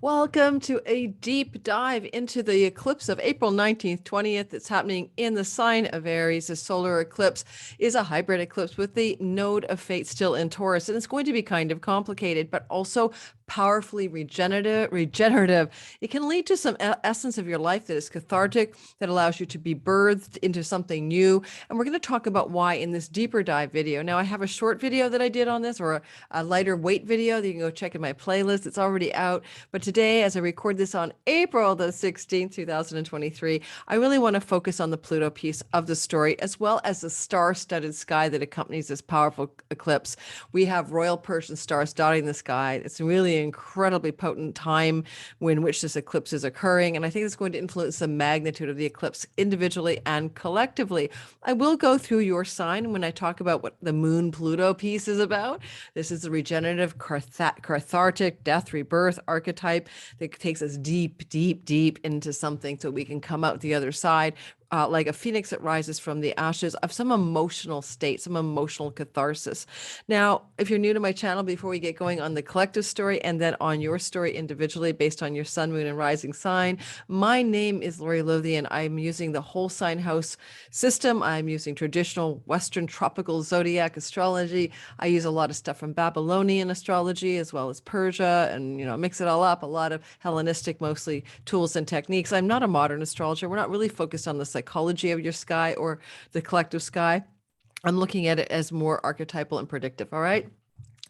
Welcome to a deep dive into the eclipse of April 19th, 20th. It's happening in the sign of Aries. The solar eclipse is a hybrid eclipse with the node of fate still in Taurus. And it's going to be kind of complicated, but also powerfully regenerative. It can lead to some essence of your life that is cathartic, that allows you to be birthed into something new. And we're going to talk about why in this deeper dive video. Now, I have a short video that I did on this, or a lighter weight video that you can go check in my playlist. It's already out. But today, as I record this on April the 16th, 2023, I really want to focus on the Pluto piece of the story, as well as the star-studded sky that accompanies this powerful eclipse. We have royal Persian stars dotting the sky. It's really incredibly potent time in which this eclipse is occurring. And I think it's going to influence the magnitude of the eclipse individually and collectively. I will go through your sign when I talk about what the moon Pluto piece is about. This is the regenerative, cathartic, death, rebirth archetype that takes us deep, deep, deep into something so we can come out the other side. Like a phoenix that rises from the ashes of some emotional state, some emotional catharsis. Now, if you're new to my channel, before we get going on the collective story and then on your story individually based on your sun, moon, and rising sign, my name is Lori Lothian. I'm using the whole sign house system. I'm using traditional Western tropical zodiac astrology. I use a lot of stuff from Babylonian astrology as well as Persia, and mix it all up. A lot of Hellenistic, mostly tools and techniques. I'm not a modern astrologer. We're not really focused on the psychology of your sky or the collective sky. I'm looking at it as more archetypal and predictive. All right,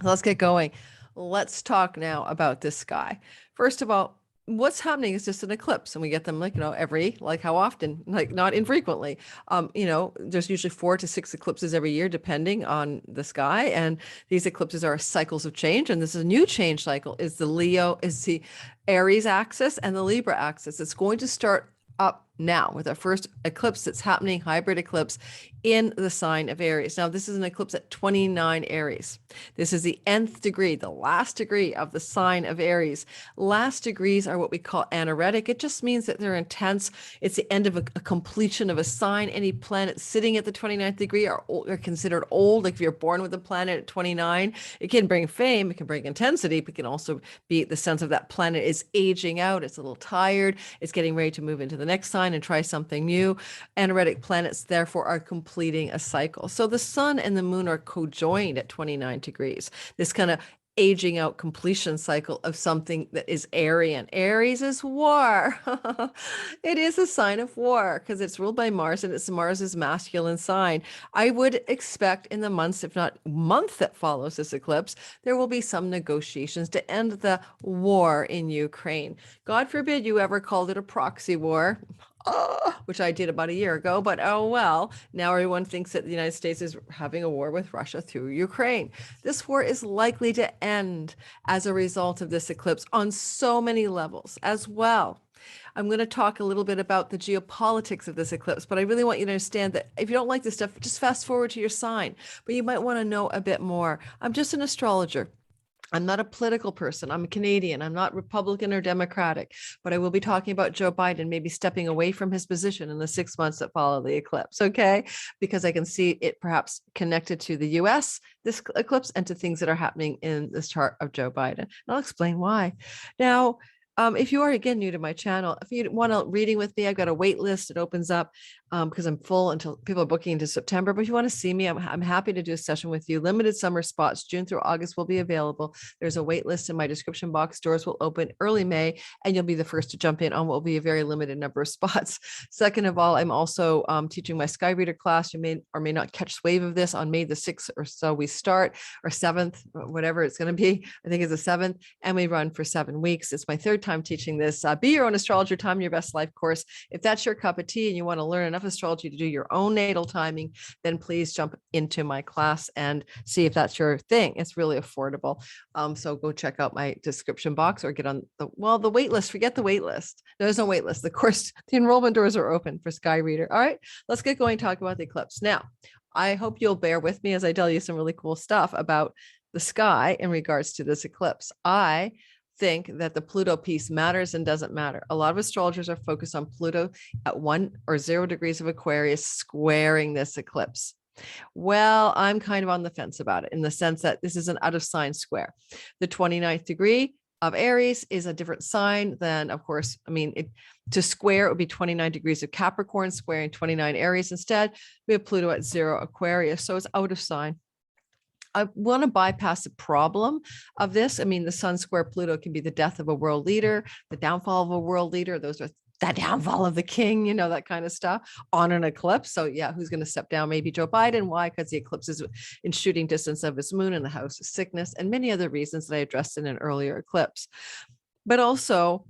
let's get going. Let's talk now about this sky. First of all, what's happening is just an eclipse, and we get them how often, not infrequently. There's usually 4 to 6 eclipses every year, depending on the sky. And these eclipses are cycles of change. And this is a new change cycle is the Aries axis and the Libra axis. It's going to start up now with our first eclipse that's happening, hybrid eclipse in the sign of Aries. Now, this is an eclipse at 29 Aries. This is the nth degree, the last degree of the sign of Aries. Last degrees are what we call anaretic. It just means that they're intense. It's the end of a completion of a sign. Any planet sitting at the 29th degree are considered old. Like if you're born with a planet at 29, it can bring fame, it can bring intensity, but it can also be the sense of that planet is aging out. It's a little tired. It's getting ready to move into the next sign and try something new. Anaretic planets, therefore, are completing a cycle. So the sun and the moon are co-joined at 29 degrees. This kind of aging out completion cycle of something that is Aryan. Aries is war. It is a sign of war because it's ruled by Mars, and it's Mars's masculine sign. I would expect in the months, if not month that follows this eclipse, there will be some negotiations to end the war in Ukraine. God forbid you ever called it a proxy war. Which I did about a year ago, but oh well, now everyone thinks that the United States is having a war with Russia through Ukraine. This war is likely to end as a result of this eclipse on so many levels as well. I'm going to talk a little bit about the geopolitics of this eclipse, but I really want you to understand that if you don't like this stuff, just fast forward to your sign, but you might want to know a bit more. I'm just an astrologer. I'm not a political person. I'm a Canadian. I'm not Republican or Democratic, but I will be talking about Joe Biden maybe stepping away from his position in the 6 months that follow the eclipse, okay? Because I can see it perhaps connected to the US, this eclipse, and to things that are happening in this chart of Joe Biden. And I'll explain why. Now, if you are, again, new to my channel, if you want a reading with me, I've got a wait list. It opens up because I'm full until people are booking into September. But if you want to see me, I'm happy to do a session with you. Limited summer spots, June through August, will be available. There's a wait list in my description box. Doors will open early May, and you'll be the first to jump in on what will be a very limited number of spots. Second of all, I'm also teaching my Sky Reader class. You may or may not catch wave of this on May the 6th or so. We start, or 7th, whatever it's going to be. I think it's the 7th, and we run for 7 weeks. It's my third time teaching this. Be Your Own Astrologer, Time Your Best Life course. If that's your cup of tea and you want to learn enough astrology to do your own natal timing, then please jump into my class and see if that's your thing. It's really affordable. So go check out my description box or get on the wait list. Forget the wait list. There's no wait list. The course, the enrollment doors are open for Sky Reader. All right, let's get going. Talk about the eclipse. Now, I hope you'll bear with me as I tell you some really cool stuff about the sky in regards to this eclipse. I think that the Pluto piece matters and doesn't matter. A lot of astrologers are focused on Pluto at 1 or 0 degrees of Aquarius squaring this eclipse. Well, I'm kind of on the fence about it in the sense that this is an out of sign square. The 29th degree of Aries is a different sign than, of course, I mean, to square, it would be 29 degrees of Capricorn, squaring 29 Aries instead. We have Pluto at 0 Aquarius, so it's out of sign. I want to bypass the problem of this. I mean, the sun square Pluto can be the death of a world leader, the downfall of a world leader. Those are the downfall of the king, you know, that kind of stuff on an eclipse. So yeah, who's going to step down? Maybe Joe Biden. Why? Because the eclipse is in shooting distance of his moon in the house of sickness and many other reasons that I addressed in an earlier eclipse. But also,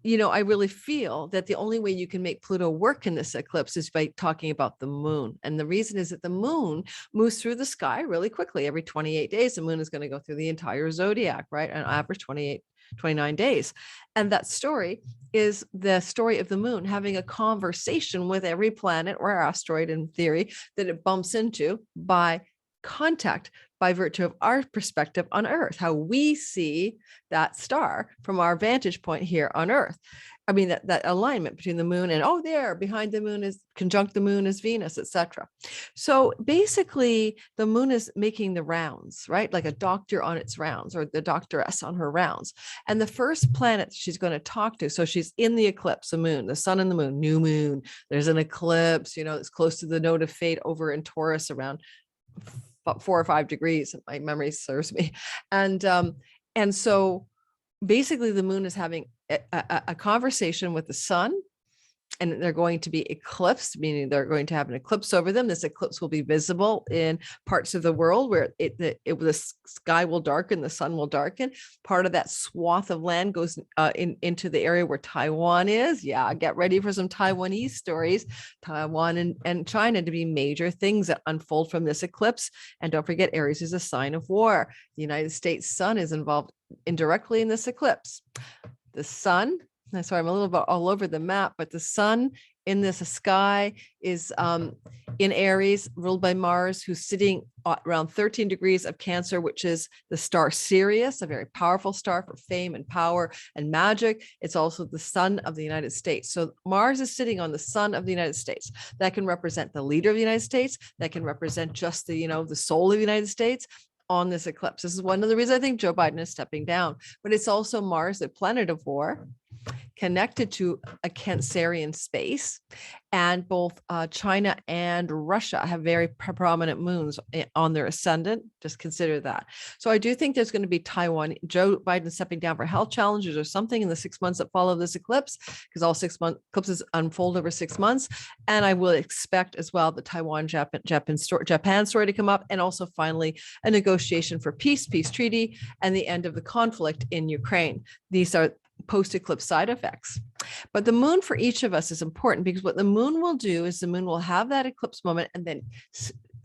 you know, I really feel that the only way you can make Pluto work in this eclipse is by talking about the moon. And the reason is that the moon moves through the sky really quickly. Every 28 days, the moon is going to go through the entire zodiac, right? On average, 29 days. And that story is the story of the moon having a conversation with every planet or asteroid in theory that it bumps into by contact, by virtue of our perspective on Earth, how we see that star from our vantage point here on Earth. I mean, that alignment between the moon and, oh, there behind the moon is conjunct the moon is Venus, etc. So basically the moon is making the rounds, right? Like a doctor on its rounds, or the doctoress on her rounds. And the first planet she's going to talk to, so she's in the eclipse, the moon, the sun and the moon, new moon. There's an eclipse, you know, it's close to the node of fate over in Taurus around about 4 or 5 degrees, if my memory serves me. And so basically the moon is having a conversation with the sun, and they're going to be eclipsed, meaning they're going to have an eclipse over them. This eclipse will be visible in parts of the world where the sky will darken, the sun will darken. Part of that swath of land goes into the area where Taiwan is. Yeah, get ready for some Taiwanese stories. Taiwan and China to be major things that unfold from this eclipse. And don't forget, Aries is a sign of war. The United States sun is involved indirectly in this eclipse. The sun, sorry, I'm a little bit all over the map, but the sun in this sky is in Aries, ruled by Mars, who's sitting around 13 degrees of Cancer, which is the star Sirius, a very powerful star for fame and power and magic. It's also the sun of the United States. So Mars is sitting on the sun of the United States. That can represent the leader of the United States. That can represent just the, you know, the soul of the United States on this eclipse. This is one of the reasons I think Joe Biden is stepping down, but it's also Mars, the planet of war, connected to a Cancerian space. And both China and Russia have very prominent moons on their ascendant. Just consider that. So I do think there's going to be Taiwan, Joe Biden stepping down for health challenges or something in the 6 months that follow this eclipse, because all 6 month eclipses unfold over 6 months. And I will expect as well the Taiwan Japan story to come up, and also finally a negotiation for peace treaty, and the end of the conflict in Ukraine. These are post-eclipse side effects. But the moon for each of us is important, because what the moon will do is the moon will have that eclipse moment and then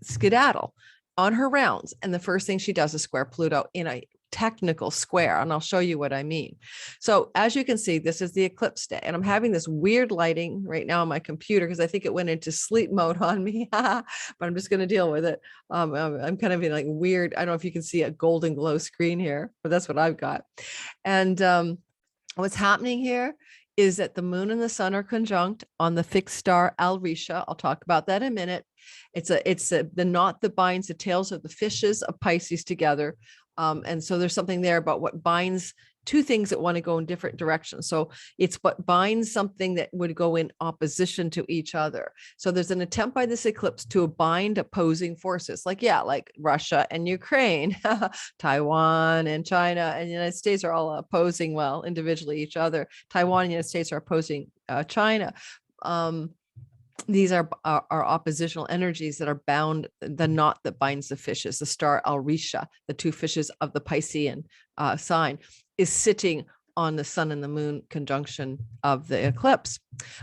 skedaddle on her rounds. And the first thing she does is square Pluto in a technical square. And I'll show you what I mean. So as you can see, this is the eclipse day, and I'm having this weird lighting right now on my computer because I think it went into sleep mode on me, but I'm just going to deal with it. I'm kind of in like weird, I don't know if you can see a golden glow screen here, but that's what I've got. And what's happening here is that the moon and the sun are conjunct on the fixed star Alrisha. I'll talk about that in a minute. It's the knot that binds the tails of the fishes of Pisces together. And so there's something there about what binds two things that want to go in different directions. So it's what binds something that would go in opposition to each other. So there's an attempt by this eclipse to bind opposing forces, like Russia and Ukraine, Taiwan and China and the United States are all opposing, well, individually each other. Taiwan and the United States are opposing China. These are oppositional energies that are bound, the knot that binds the fishes, the star Alrisha, the two fishes of the Piscean sign, is sitting on the sun and the moon conjunction of the eclipse.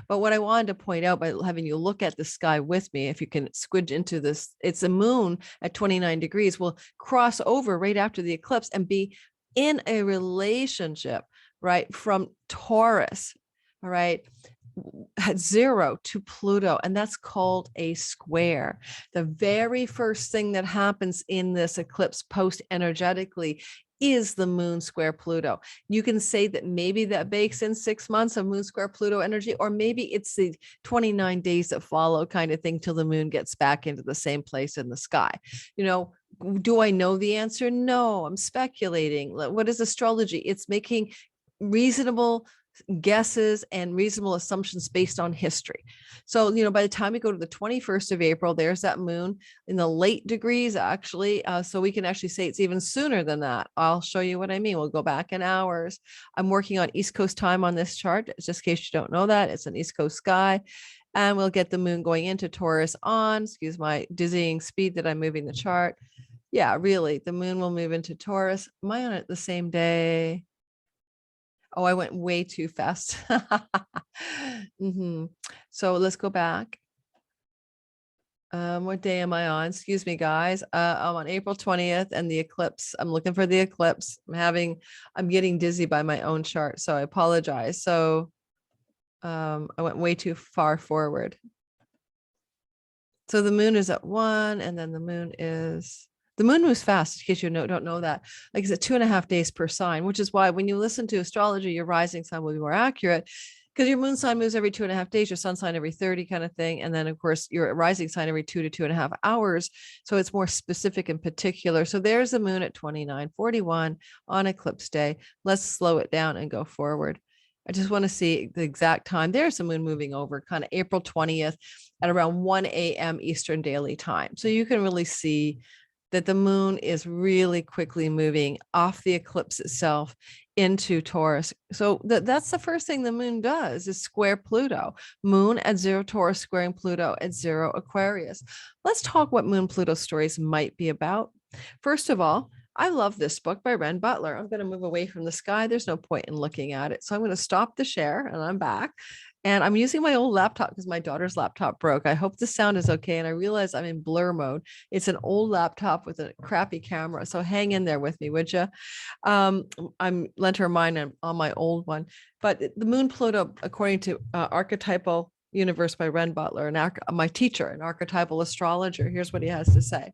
But what I wanted to point out by having you look at the sky with me, if you can squidge into this, it's a moon at 29 degrees will cross over right after the eclipse and be in a relationship, right, from Taurus, all right, at 0 to Pluto, and that's called a square. The very first thing that happens in this eclipse post energetically is the moon square Pluto. You can say that maybe that bakes in 6 months of moon square Pluto energy, or maybe it's the 29 days that follow kind of thing till the moon gets back into the same place in the sky. You know, Do I know the answer? No, I'm speculating. What is astrology? It's making reasonable guesses and reasonable assumptions based on history. So, by the time we go to the 21st of April, there's that moon in the late degrees, actually. So we can actually say it's even sooner than that. I'll show you what I mean. We'll go back in hours. I'm working on East Coast time on this chart, just in case you don't know that. It's an East Coast sky. And we'll get the moon going into Taurus on, excuse my dizzying speed that I'm moving the chart. Yeah, really, the moon will move into Taurus. Am I on it the same day? Oh, I went way too fast. So let's go back. What day am I on? Excuse me, guys. I'm on April 20th and the eclipse. I'm looking for the eclipse. I'm getting dizzy by my own chart, so I apologize. So I went way too far forward. So the moon is at 1, and then the moon moves fast, in case you don't know that. Like it's 2.5 days per sign, which is why when you listen to astrology, your rising sign will be more accurate, because your moon sign moves every 2.5 days, your sun sign every 30 kind of thing. And then of course your rising sign every 2 to 2.5 hours. So it's more specific and particular. So there's the moon at 29:41 on eclipse day. Let's slow it down and go forward. I just want to see the exact time. There's the moon moving over kind of April 20th at around 1 a.m. Eastern Daily Time. So you can really see that the moon is really quickly moving off the eclipse itself into Taurus. So that's the first thing the moon does, is square Pluto. Moon at 0 Taurus squaring Pluto at 0 Aquarius. Let's talk what moon Pluto stories might be about. First of all, I love this book by Ren Butler. I'm going to move away from the sky. There's no point in looking at it. So I'm going to stop the share, and I'm back. And I'm using my old laptop because my daughter's laptop broke. I hope the sound is okay. And I realize I'm in blur mode. It's an old laptop with a crappy camera. So hang in there with me, would you? I'm lent her mine on my old one. But the moon Pluto, according to Archetypal Universe by Ren Butler, and my teacher, an archetypal astrologer, here's what he has to say.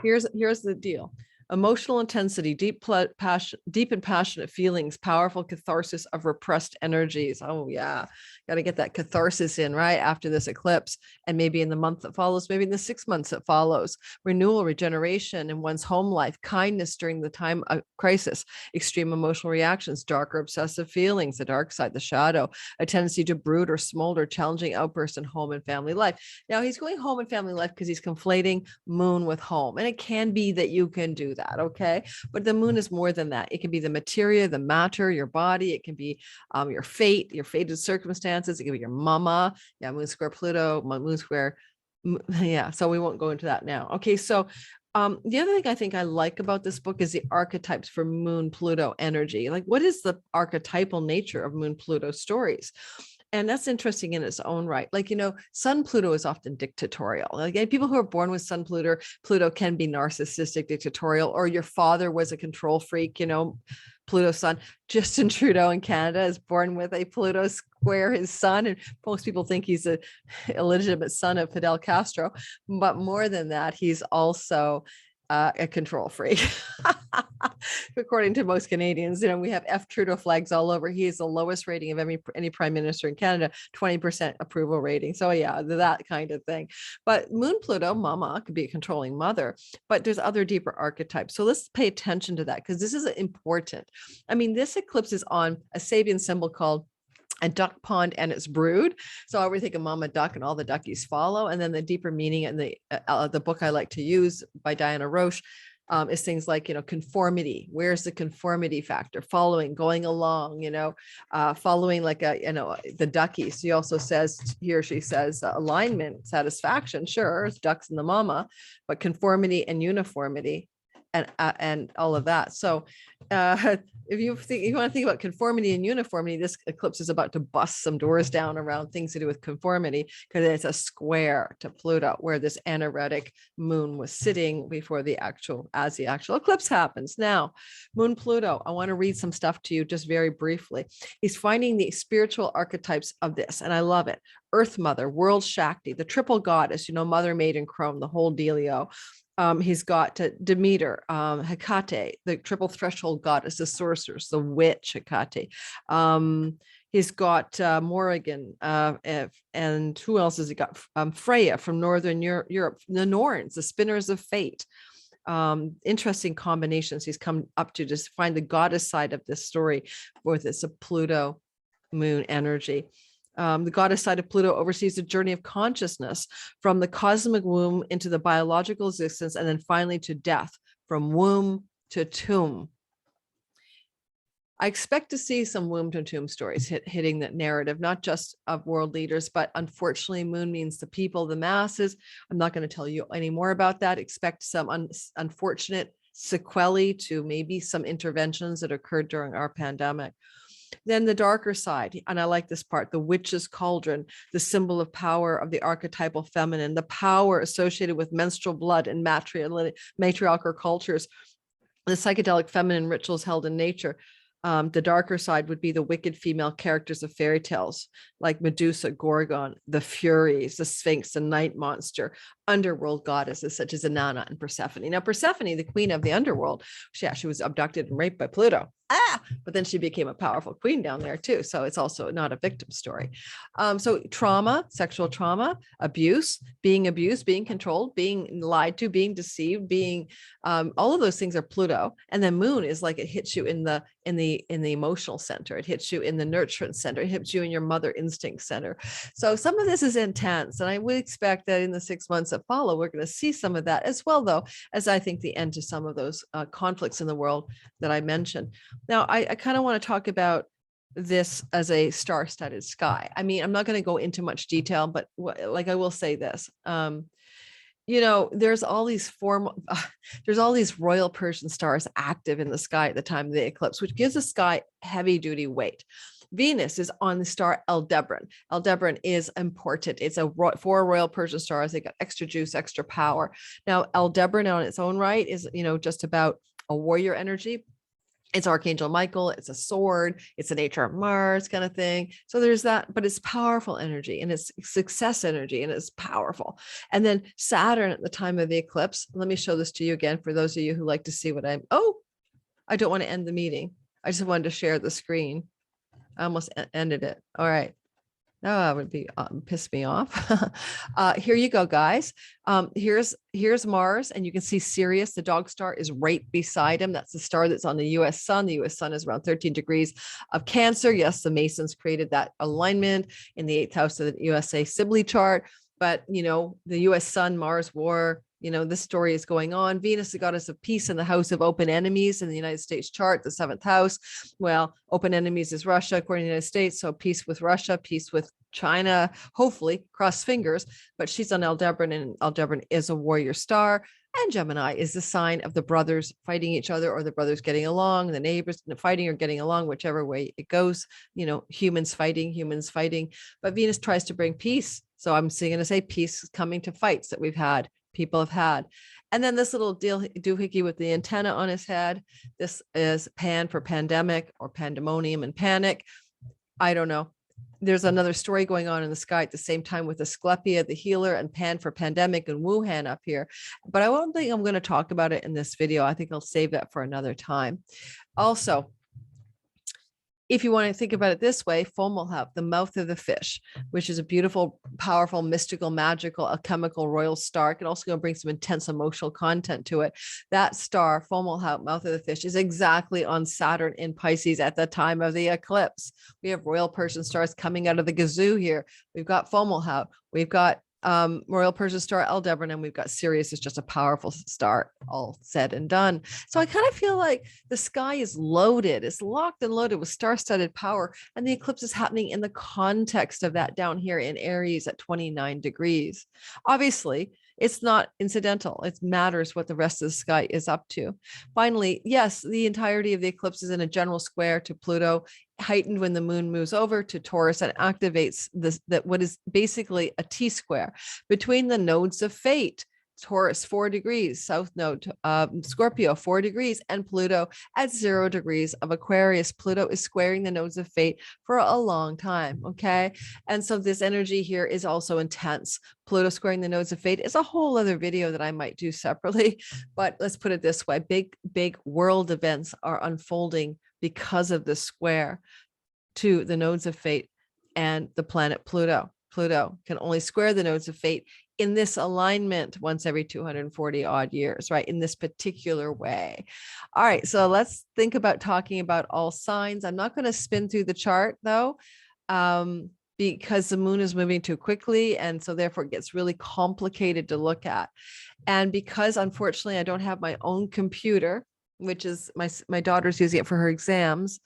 Here's the deal. Emotional intensity, deep and passionate feelings, powerful catharsis of repressed energies. Oh yeah, got to get that catharsis in right after this eclipse, and maybe in the month that follows, maybe in the 6 months that follows. Renewal, regeneration in one's home life, kindness during the time of crisis, extreme emotional reactions, darker obsessive feelings, the dark side, the shadow, a tendency to brood or smolder, challenging outbursts in home and family life. Now he's going home and family life because he's conflating moon with home, and it can be that you can do that, okay? But the moon is more than that. It can be the materia, the matter, your body. It can be your fate, your fated circumstances. It can be your mama. Yeah, moon square Pluto, moon square. Yeah, so we won't go into that now. Okay, so the other thing I think I like about this book is the archetypes for moon Pluto energy. Like, what is the archetypal nature of moon Pluto stories? And that's interesting in its own right. Like, Sun Pluto is often dictatorial. Like, people who are born with Sun Pluto can be narcissistic, dictatorial, or your father was a control freak, Pluto Sun. Justin Trudeau in Canada is born with a Pluto square his son, and most people think he's a illegitimate son of Fidel Castro. But more than that, he's also a control freak. According to most Canadians, we have F Trudeau flags all over. He is the lowest rating of any prime minister in Canada, 20% approval rating. So yeah, that kind of thing. But moon Pluto, mama, could be a controlling mother, but there's other deeper archetypes. So let's pay attention to that, because this is important. I mean, this eclipse is on a Sabian symbol called a duck pond and its brood. So I would think of mama duck and all the duckies follow. And then the deeper meaning in the book I like to use by Diana Roche is things like, conformity. Where's the conformity factor? Following, going along, following like the duckies. She also says here, she says alignment, satisfaction, sure, it's ducks and the mama, but conformity and uniformity and all of that. So if you want to think about conformity and uniformity, this eclipse is about to bust some doors down around things to do with conformity, because it's a square to Pluto, where this anaretic moon was sitting before the actual eclipse happens. Now, moon Pluto, I want to read some stuff to you just very briefly. He's finding the spiritual archetypes of this, and I love it. Earth Mother, World Shakti, the triple goddess, Mother, Maiden, Crone, the whole dealio. He's got Demeter, Hecate, the triple threshold goddess, the sorceress, the witch, Hecate. He's got Morrigan, and who else has he got? Freya from Northern Europe, the Norns, the spinners of fate. Interesting combinations he's come up to find the goddess side of this story with its Pluto moon energy. The goddess side of Pluto oversees the journey of consciousness from the cosmic womb into the biological existence, and then finally to death, from womb to tomb. I expect to see some womb to tomb stories hitting that narrative, not just of world leaders, but unfortunately, moon means the people, the masses. I'm not going to tell you any more about that. Expect some unfortunate sequelae to maybe some interventions that occurred during our pandemic. Then the darker side, and I like this part, the witch's cauldron, the symbol of power of the archetypal feminine, the power associated with menstrual blood and matriarchal cultures, the psychedelic feminine rituals held in nature. The darker side would be the wicked female characters of fairy tales, like Medusa, Gorgon, the Furies, the Sphinx, the night monster, underworld goddesses such as Inanna and Persephone. Now, Persephone, the queen of the underworld, she was abducted and raped by Pluto. But then she became a powerful queen down there too. So it's also not a victim story. So trauma, sexual trauma, abuse, being controlled, being lied to, being deceived, being all of those things are Pluto. And then moon is like it hits you in the emotional center. It hits you in the nurturance center. It hits you in your mother instinct center. So some of this is intense, and I would expect that in the 6 months that follow, we're going to see some of that as well, though, as I think the end to some of those conflicts in the world that I mentioned. Now, I kind of want to talk about this as a star-studded sky. I mean, I'm not going to go into much detail, but like I will say this, there's all these royal Persian stars active in the sky at the time of the eclipse, which gives the sky heavy duty weight. Venus is on the star Aldebaran. Aldebaran is important. It's four royal Persian stars. They got extra juice, extra power. Now, Aldebaran on its own right is, just about a warrior energy. It's Archangel Michael, it's a sword, it's the nature of Mars kind of thing. So there's that, but it's powerful energy, and it's success energy, and it's powerful. And then Saturn at the time of the eclipse, let me show this to you again for those of you who like to see what I don't want to end the meeting. I just wanted to share the screen. I almost ended it. All right. No, that would be piss me off. Here you go, guys. Here's Mars, and you can see Sirius, the dog star, is right beside him. That's the star that's on the U.S. sun. The U.S. sun is around 13 degrees of Cancer. Yes, the Masons created that alignment in the 8th house of the USA Sibley chart. But, the U.S. sun, Mars war, this story is going on. Venus, the goddess of peace, in the house of open enemies in the United States chart, the 7th house. Well, open enemies is Russia, according to the United States. So peace with Russia, peace with China, hopefully, cross fingers. But she's on Aldebaran, and Aldebaran is a warrior star. And Gemini is the sign of the brothers fighting each other, or the brothers getting along, the neighbors fighting or getting along, whichever way it goes, humans fighting. But Venus tries to bring peace. So I'm going to say peace is coming to fights that people have had. And then this little doohickey with the antenna on his head. This is Pan for pandemic, or pandemonium and panic. I don't know. There's another story going on in the sky at the same time with Asclepia, the healer, and Pan for pandemic and Wuhan up here. But I don't think I'm going to talk about it in this video. I think I'll save that for another time. Also, if you want to think about it this way, Fomalhaut, the mouth of the fish, which is a beautiful, powerful, mystical, magical, alchemical royal star. It can also going to bring some intense emotional content to it. That star, Fomalhaut, mouth of the fish, is exactly on Saturn in Pisces at the time of the eclipse. We have royal Persian stars coming out of the gazoo here. We've got Fomalhaut. We've got royal Persian star Aldebaran, and we've got Sirius is just a powerful star, all said and done. So I kind of feel like the sky is loaded. It's locked and loaded with star-studded power, and the eclipse is happening in the context of that down here in Aries at 29 degrees. Obviously, it's not incidental. It matters what the rest of the sky is up to. Finally, yes, the entirety of the eclipse is in a general square to Pluto, heightened when the moon moves over to Taurus and activates what is basically a T-square between the nodes of fate. Taurus 4 degrees, south node, Scorpio 4 degrees, and Pluto at 0 degrees of Aquarius. Pluto is squaring the nodes of fate for a long time. Okay. And so this energy here is also intense. Pluto squaring the nodes of fate is a whole other video that I might do separately, but let's put it this way. Big world events are unfolding because of the square to the nodes of fate and the planet Pluto. Pluto can only square the nodes of fate in this alignment once every 240 odd years, right? In this particular way. All right, so let's think about talking about all signs. I'm not going to spin through the chart though, because the moon is moving too quickly. And so therefore it gets really complicated to look at. And because unfortunately I don't have my own computer, which is my daughter's using it for her exams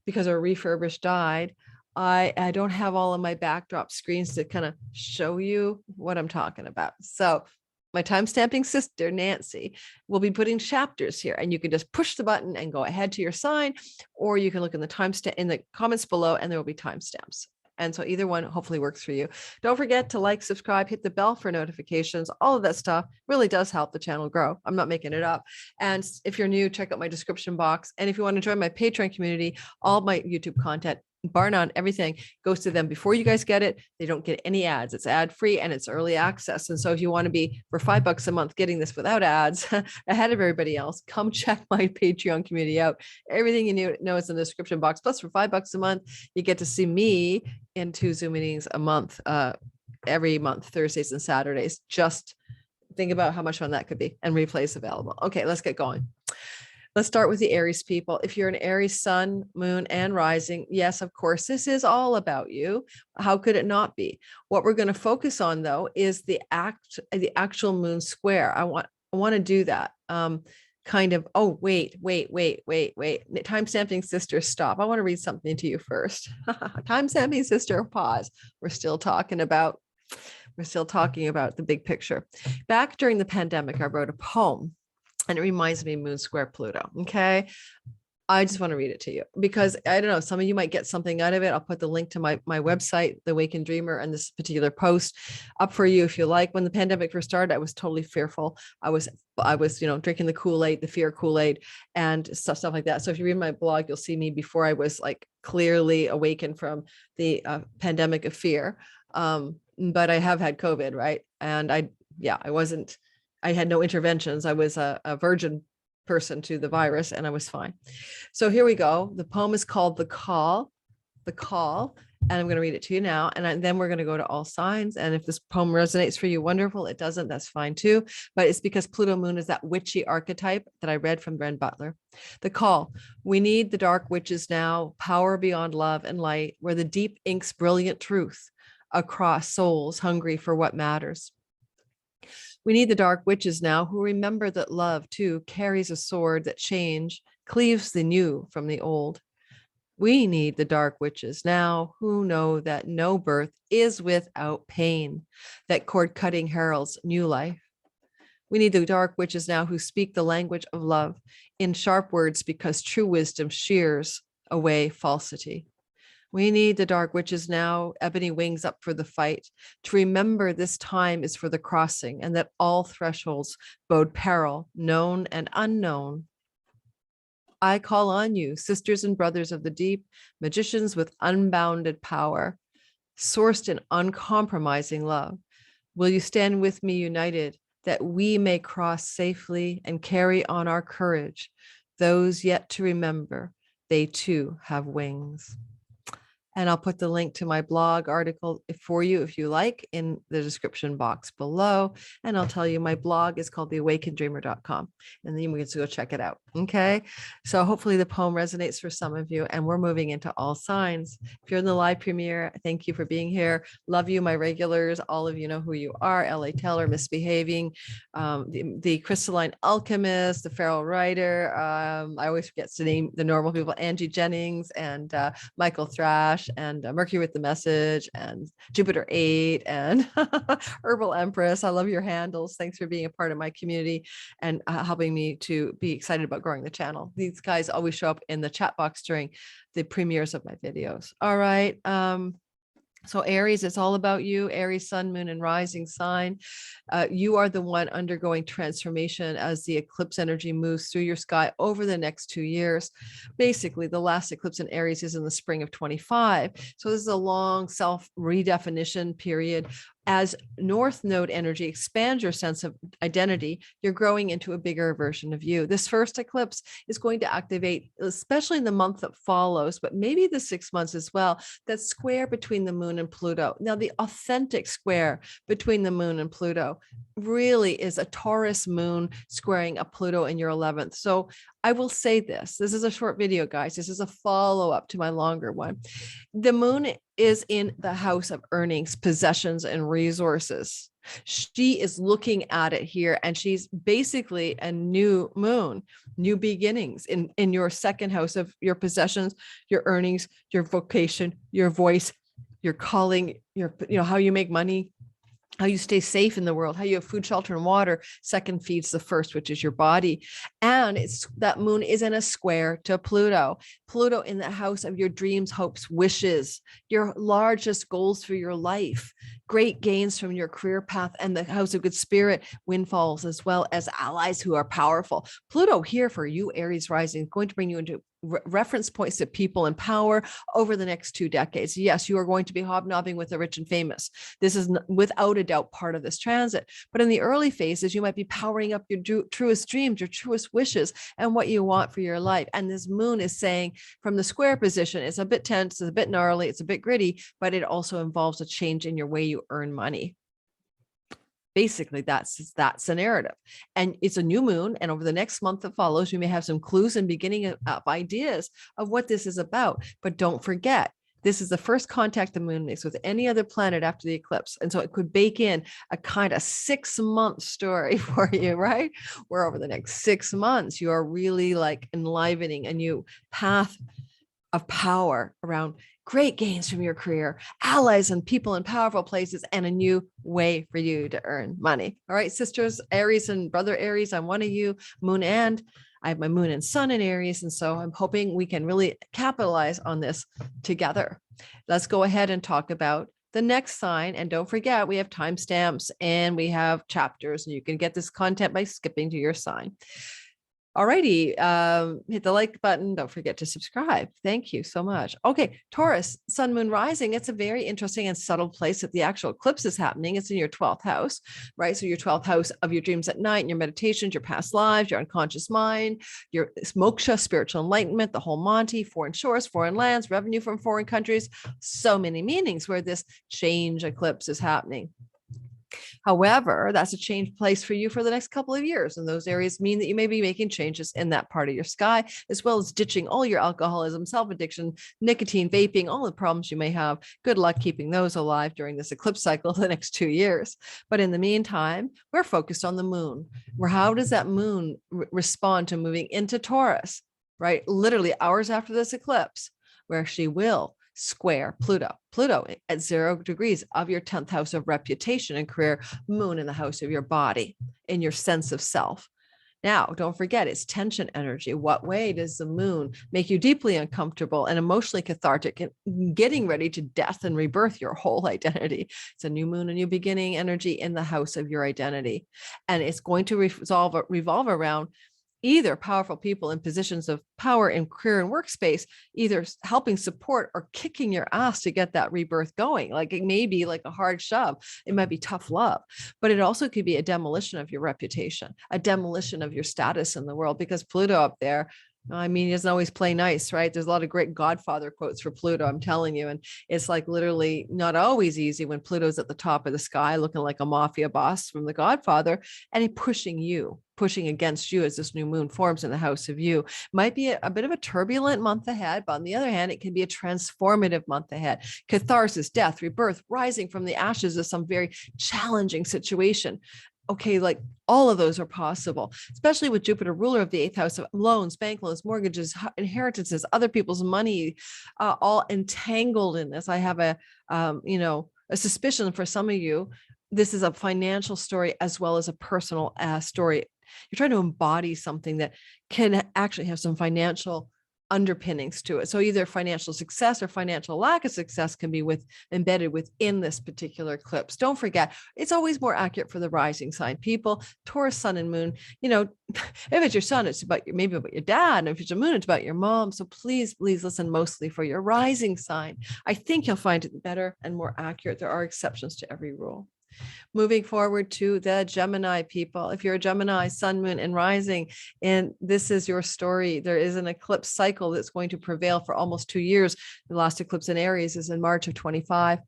because her refurbished died, I don't have all of my backdrop screens to kind of show you what I'm talking about. So my time stamping sister, Nancy, will be putting chapters here, and you can just push the button and go ahead to your sign, or you can look in the comments below and there will be timestamps. And so either one hopefully works for you. Don't forget to like, subscribe, hit the bell for notifications. All of that stuff really does help the channel grow. I'm not making it up. And if you're new, check out my description box. And if you want to join my Patreon community, all my YouTube content, bar none, everything goes to them before you guys get it. They don't get any ads. It's ad free and it's early access. And so if you want to be for $5 a month getting this without ads ahead of everybody else, come check my Patreon community out. Everything you need to know is in the description box. Plus for $5 a month, you get to see me in 2 Zoom meetings a month, every month, Thursdays and Saturdays. Just think about how much fun that could be, and replays available. Okay, let's get going. Let's start with the Aries people. If you're an Aries sun, moon, and rising, yes, of course, this is all about you. How could it not be? What we're going to focus on, though, is the actual moon square. I want to do that. Oh, wait. Time stamping sister, stop. I want to read something to you first. Time stamping sister, pause. We're still talking about the big picture. Back during the pandemic, I wrote a poem. And it reminds me of Moon Square Pluto. Okay. I just want to read it to you because I don't know, some of you might get something out of it. I'll put the link to my website, The Awakened Dreamer, and this particular post up for you if you like. When the pandemic first started, I was totally fearful. I was, drinking the Kool-Aid, the fear Kool-Aid and stuff like that. So if you read my blog, you'll see me before I was like clearly awakened from the pandemic of fear. But I have had COVID, right? And I had no interventions. I was a virgin person to the virus and I was fine. So here we go. The poem is called The Call, and I'm going to read it to you now. And then we're going to go to all signs. And if this poem resonates for you, wonderful. It doesn't, that's fine too. But it's because Pluto moon is that witchy archetype that I read from Bren Butler. The Call. We need the dark witches now, power beyond love and light, where the deep inks brilliant truth across souls hungry for what matters. We need the dark witches now who remember that love, too, carries a sword that change cleaves the new from the old. We need the dark witches now who know that no birth is without pain, that cord cutting heralds new life. We need the dark witches now who speak the language of love in sharp words because true wisdom shears away falsity. We need the dark witches now, ebony wings up for the fight, to remember this time is for the crossing and that all thresholds bode peril, known and unknown. I call on you, sisters and brothers of the deep, magicians with unbounded power, sourced in uncompromising love. Will you stand with me united that we may cross safely and carry on our courage, those yet to remember, they too have wings. And I'll put the link to my blog article for you if you like in the description box below. And I'll tell you my blog is called theawakeneddreamer.com. And then you can go check it out. Okay. So hopefully the poem resonates for some of you. And we're moving into all signs. If you're in the live premiere, thank you for being here. Love you, my regulars. All of you know who you are. LA Teller, Misbehaving, the Crystalline Alchemist, the Feral Writer. I always forget to name the normal people, Angie Jennings and Michael Thrash, and Mercury with the Message, and Jupiter 8, and Herbal Empress. I love your handles. Thanks for being a part of my community and helping me to be excited about growing the channel. These guys always show up in the chat box during the premieres of my videos. All right. So Aries, it's all about you. Aries, sun, moon, and rising sign. You are the one undergoing transformation as the eclipse energy moves through your sky over the next 2 years. Basically, the last eclipse in Aries is in the spring of 25. So this is a long self redefinition period. As North Node energy expands your sense of identity, you're growing into a bigger version of you. This first eclipse is going to activate, especially in the month that follows, but maybe the 6 months as well, that square between the moon and Pluto. Now, the authentic square between the moon and Pluto really is a Taurus moon squaring a Pluto in your 11th. So I will say this is a short video, guys. This is a follow-up to my longer one. The moon is in the house of earnings, possessions, and resources. She is looking at it here, and she's basically a new moon, new beginnings in your second house of your possessions, your earnings, your vocation, your voice, your calling, your, how you make money, how you stay safe in the world, how you have food, shelter, and water. Second feeds the first, which is your body. And it's that moon is in a square to Pluto. Pluto in the house of your dreams, hopes, wishes, your largest goals for your life, great gains from your career path, and the house of good spirit, windfalls, as well as allies who are powerful. Pluto here for you, Aries rising, is going to bring you into reference points to people in power over the next 2 decades. Yes, you are going to be hobnobbing with the rich and famous. This is without a doubt part of this transit. But in the early phases, you might be powering up your truest dreams, your truest wishes, and what you want for your life. And this moon is saying from the square position, it's a bit tense, it's a bit gnarly, it's a bit gritty, but it also involves a change in your way you earn money. Basically, that's the narrative. And it's a new moon. And over the next month that follows, you may have some clues and beginning of ideas of what this is about. But don't forget, this is the first contact the moon makes with any other planet after the eclipse. And so it could bake in a kind of 6-month story for you, right? Where over the next 6 months, you are really like enlivening a new path of power around great gains from your career, allies and people in powerful places, and a new way for you to earn money. All right, sisters, Aries and brother Aries, I'm one of you, moon, and I have my moon and sun in Aries. And so I'm hoping we can really capitalize on this together. Let's go ahead and talk about the next sign. And don't forget, we have timestamps and we have chapters, and you can get this content by skipping to your sign. Alrighty, hit the like button. Don't forget to subscribe. Thank you so much. Okay, Taurus, sun, moon, rising. It's a very interesting and subtle place that the actual eclipse is happening. It's in your 12th house, right? So your 12th house of your dreams at night, your meditations, your past lives, your unconscious mind, your moksha, spiritual enlightenment, the whole Monty, foreign shores, foreign lands, revenue from foreign countries. So many meanings where this change eclipse is happening. However, that's a change place for you for the next couple of years. And those areas mean that you may be making changes in that part of your sky, as well as ditching all your alcoholism, self-addiction, nicotine, vaping, all the problems you may have. Good luck keeping those alive during this eclipse cycle the next 2 years. But in the meantime, we're focused on the moon. How does that moon respond to moving into Taurus, right? Literally hours after this eclipse, where she will square Pluto. Pluto at 0 degrees of your 10th house of reputation and career, moon in the house of your body, in your sense of self. Now, don't forget, it's tension energy. What way does the moon make you deeply uncomfortable and emotionally cathartic and getting ready to death and rebirth your whole identity? It's a new moon, a new beginning energy in the house of your identity. And it's going to revolve around either powerful people in positions of power in career and workspace, either helping support or kicking your ass to get that rebirth going. Like it may be like a hard shove. It might be tough love, but it also could be a demolition of your reputation, a demolition of your status in the world, because Pluto up there, I mean, he doesn't always play nice, right? There's a lot of great Godfather quotes for Pluto, I'm telling you. And it's like literally not always easy when Pluto's at the top of the sky looking like a mafia boss from the Godfather, and he pushing against you as this new moon forms in the house of you. Might be a bit of a turbulent month ahead, but on the other hand, it can be a transformative month ahead. Catharsis, death, rebirth, rising from the ashes of some very challenging situation. Okay, like all of those are possible, especially with Jupiter, ruler of the 8th house of loans, bank loans, mortgages, inheritances, other people's money, all entangled in this. I have a suspicion for some of you, this is a financial story as well as a personal story. You're trying to embody something that can actually have some financial underpinnings to it. So either financial success or financial lack of success can be embedded within this particular eclipse. Don't forget, it's always more accurate for the rising sign people. Taurus, sun and moon, if it's your son, it's maybe about your dad. And if it's your moon, it's about your mom. So please listen mostly for your rising sign. I think you'll find it better and more accurate. There are exceptions to every rule. Moving forward to the Gemini people. If you're a Gemini, sun, moon, and rising, and this is your story, there is an eclipse cycle that's going to prevail for almost 2 years. The last eclipse in Aries is in March of 25.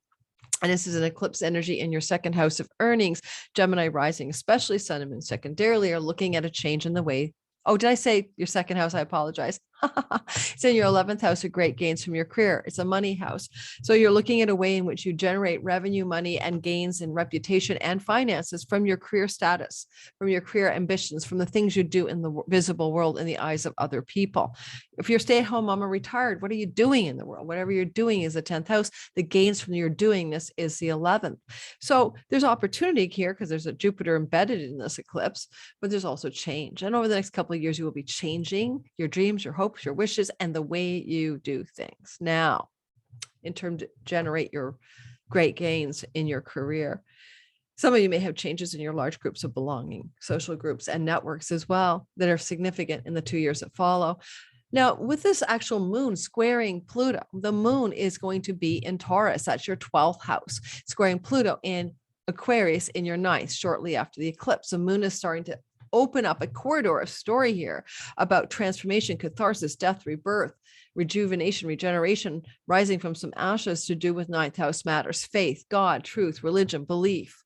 And this is an eclipse energy in your second house of earnings. Gemini rising, especially sun and moon secondarily, are looking at a change in the way. Oh, did I say your second house? I apologize. It's in your 11th house of great gains from your career. It's a money house. So you're looking at a way in which you generate revenue, money, and gains in reputation and finances from your career status, from your career ambitions, from the things you do in the visible world in the eyes of other people. If you're stay-at-home mom or retired, what are you doing in the world? Whatever you're doing is the 10th house. The gains from your doingness is the 11th. So there's opportunity here because there's a Jupiter embedded in this eclipse, but there's also change. And over the next couple of years, you will be changing your dreams, your hopes, your wishes, and the way you do things. Now, in terms to generate your great gains in your career, some of you may have changes in your large groups of belonging, social groups, and networks as well that are significant in the 2 years that follow. Now, with this actual moon squaring Pluto, the moon is going to be in Taurus. That's your 12th house, squaring Pluto in Aquarius in your 9th, shortly after the eclipse. The moon is starting to open up a corridor of story here about transformation, catharsis, death, rebirth, rejuvenation, regeneration, rising from some ashes to do with 9th house matters, faith, God, truth, religion, belief,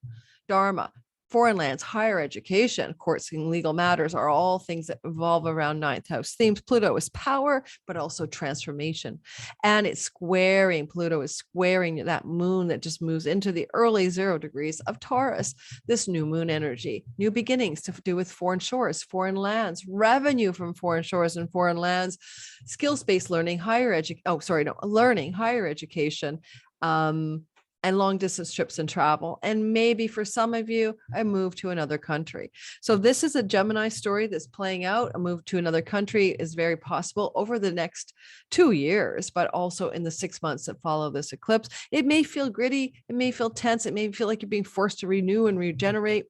dharma, foreign lands, higher education, courts and legal matters are all things that revolve around 9th house themes. Pluto is power, but also transformation. And it's squaring, Pluto is squaring that moon that just moves into the early 0 degrees of Taurus. This new moon energy, new beginnings to do with foreign shores, foreign lands, revenue from foreign shores and foreign lands, skills-based learning, learning, higher education, and long distance trips and travel. And maybe for some of you, a move to another country. So this is a Gemini story that's playing out. A move to another country is very possible over the next 2 years, but also in the 6 months that follow this eclipse. It may feel gritty. It may feel tense. It may feel like you're being forced to renew and regenerate,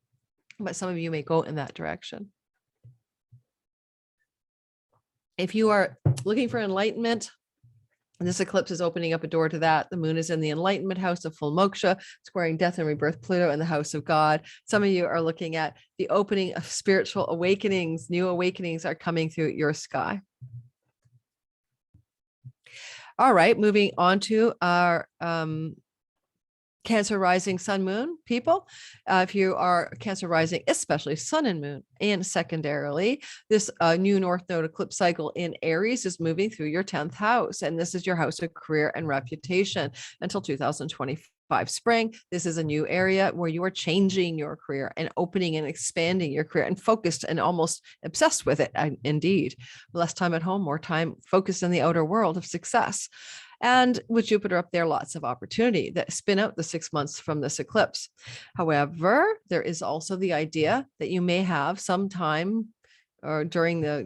but some of you may go in that direction. If you are looking for enlightenment, this eclipse is opening up a door to that. The moon is in the enlightenment house of full moksha, squaring death and rebirth Pluto in the house of God. Some of you are looking at the opening of spiritual awakenings. New awakenings are coming through your sky. All right, moving on to our Cancer rising, sun, moon people. If you are Cancer rising, especially sun and moon, and secondarily, this new North Node eclipse cycle in Aries is moving through your 10th house. And this is your house of career and reputation until 2025 spring. This is a new area where you are changing your career and opening and expanding your career and focused and almost obsessed with it. Indeed, less time at home, more time focused in the outer world of success. And with Jupiter up there, lots of opportunity that spin out the 6 months from this eclipse. However, there is also the idea that you may have some time or during the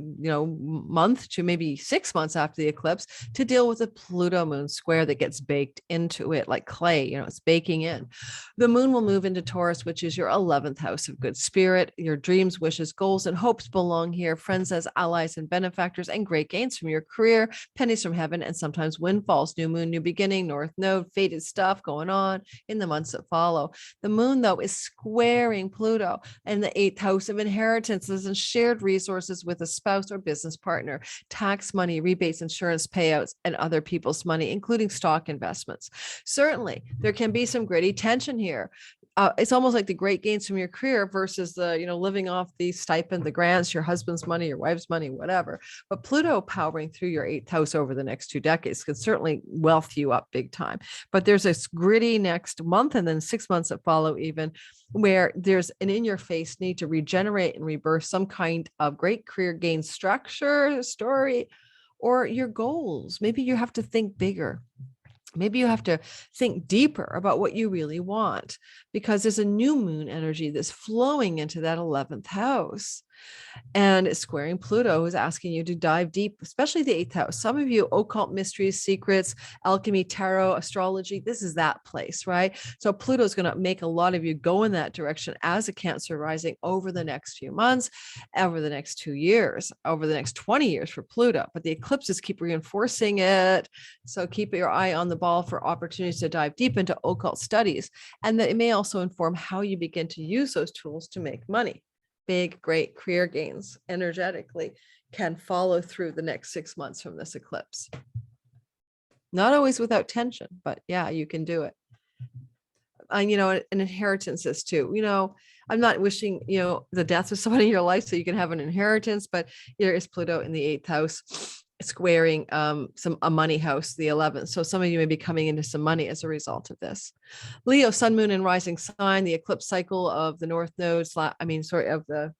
month to maybe 6 months after the eclipse to deal with a Pluto moon square that gets baked into it like clay, it's baking in. The moon will move into Taurus, which is your 11th house of good spirit. Your dreams, wishes, goals, and hopes belong here. Friends as allies and benefactors, and great gains from your career, pennies from heaven, and sometimes windfalls. New moon, new beginning, North Node, fated stuff going on in the months that follow. The moon, though, is squaring Pluto in the 8th house of inheritances and shared resources with a spouse or business partner, tax money, rebates, insurance payouts, and other people's money, including stock investments. Certainly, there can be some gritty tension here. It's almost like the great gains from your career versus the, living off the stipend, the grants, your husband's money, your wife's money, whatever. But Pluto powering through your 8th house over the next 2 decades could certainly wealth you up big time. But there's this gritty next month and then 6 months that follow even, where there's an in-your-face need to regenerate and rebirth some kind of great career gain structure, story, or your goals. Maybe you have to think bigger. Maybe you have to think deeper about what you really want, because there's a new moon energy that's flowing into that 11th house. And it's squaring Pluto, who's asking you to dive deep, especially the eighth house. Some of you, occult mysteries, secrets, alchemy, tarot, astrology, this is that place, right? So Pluto is going to make a lot of you go in that direction as a Cancer rising over the next few months, over the next 2 years, over the next 20 years for Pluto. But the eclipses keep reinforcing it. So keep your eye on the ball for opportunities to dive deep into occult studies. And that it may also inform how you begin to use those tools to make money. Big, great career gains energetically can follow through the next 6 months from this eclipse. Not always without tension, but yeah, you can do it. And, an inheritances too. I'm not wishing, the death of somebody in your life so you can have an inheritance, but there is Pluto in the eighth house squaring a money house, the 11th. So some of you may be coming into some money as a result of this. Leo, sun, moon, and rising sign, the eclipse cycle of the North Node, the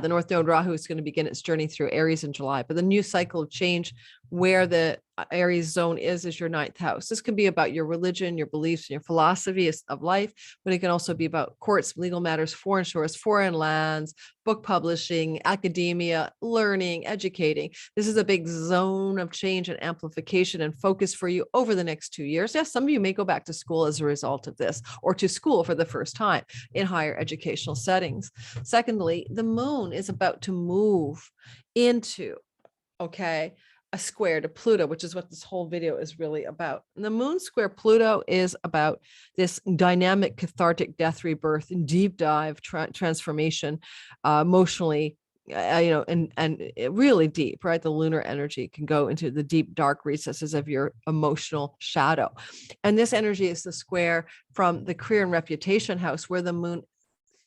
North Node Rahu is going to begin its journey through Aries in July, but the new cycle of change where the Aries zone is your ninth house. This can be about your religion, your beliefs, and your philosophy of life, but it can also be about courts, legal matters, foreign shores, foreign lands, book publishing, academia, learning, educating. This is a big zone of change and amplification and focus for you over the next 2 years. Yes, some of you may go back to school as a result of this, or to school for the first time in higher educational settings. Secondly, the moon is about to move into, a square to Pluto, which is what this whole video is really about. And the moon square Pluto is about this dynamic, cathartic death, rebirth, and deep dive transformation, emotionally, and really deep, right? The lunar energy can go into the deep, dark recesses of your emotional shadow. And this energy is the square from the career and reputation house, where the moon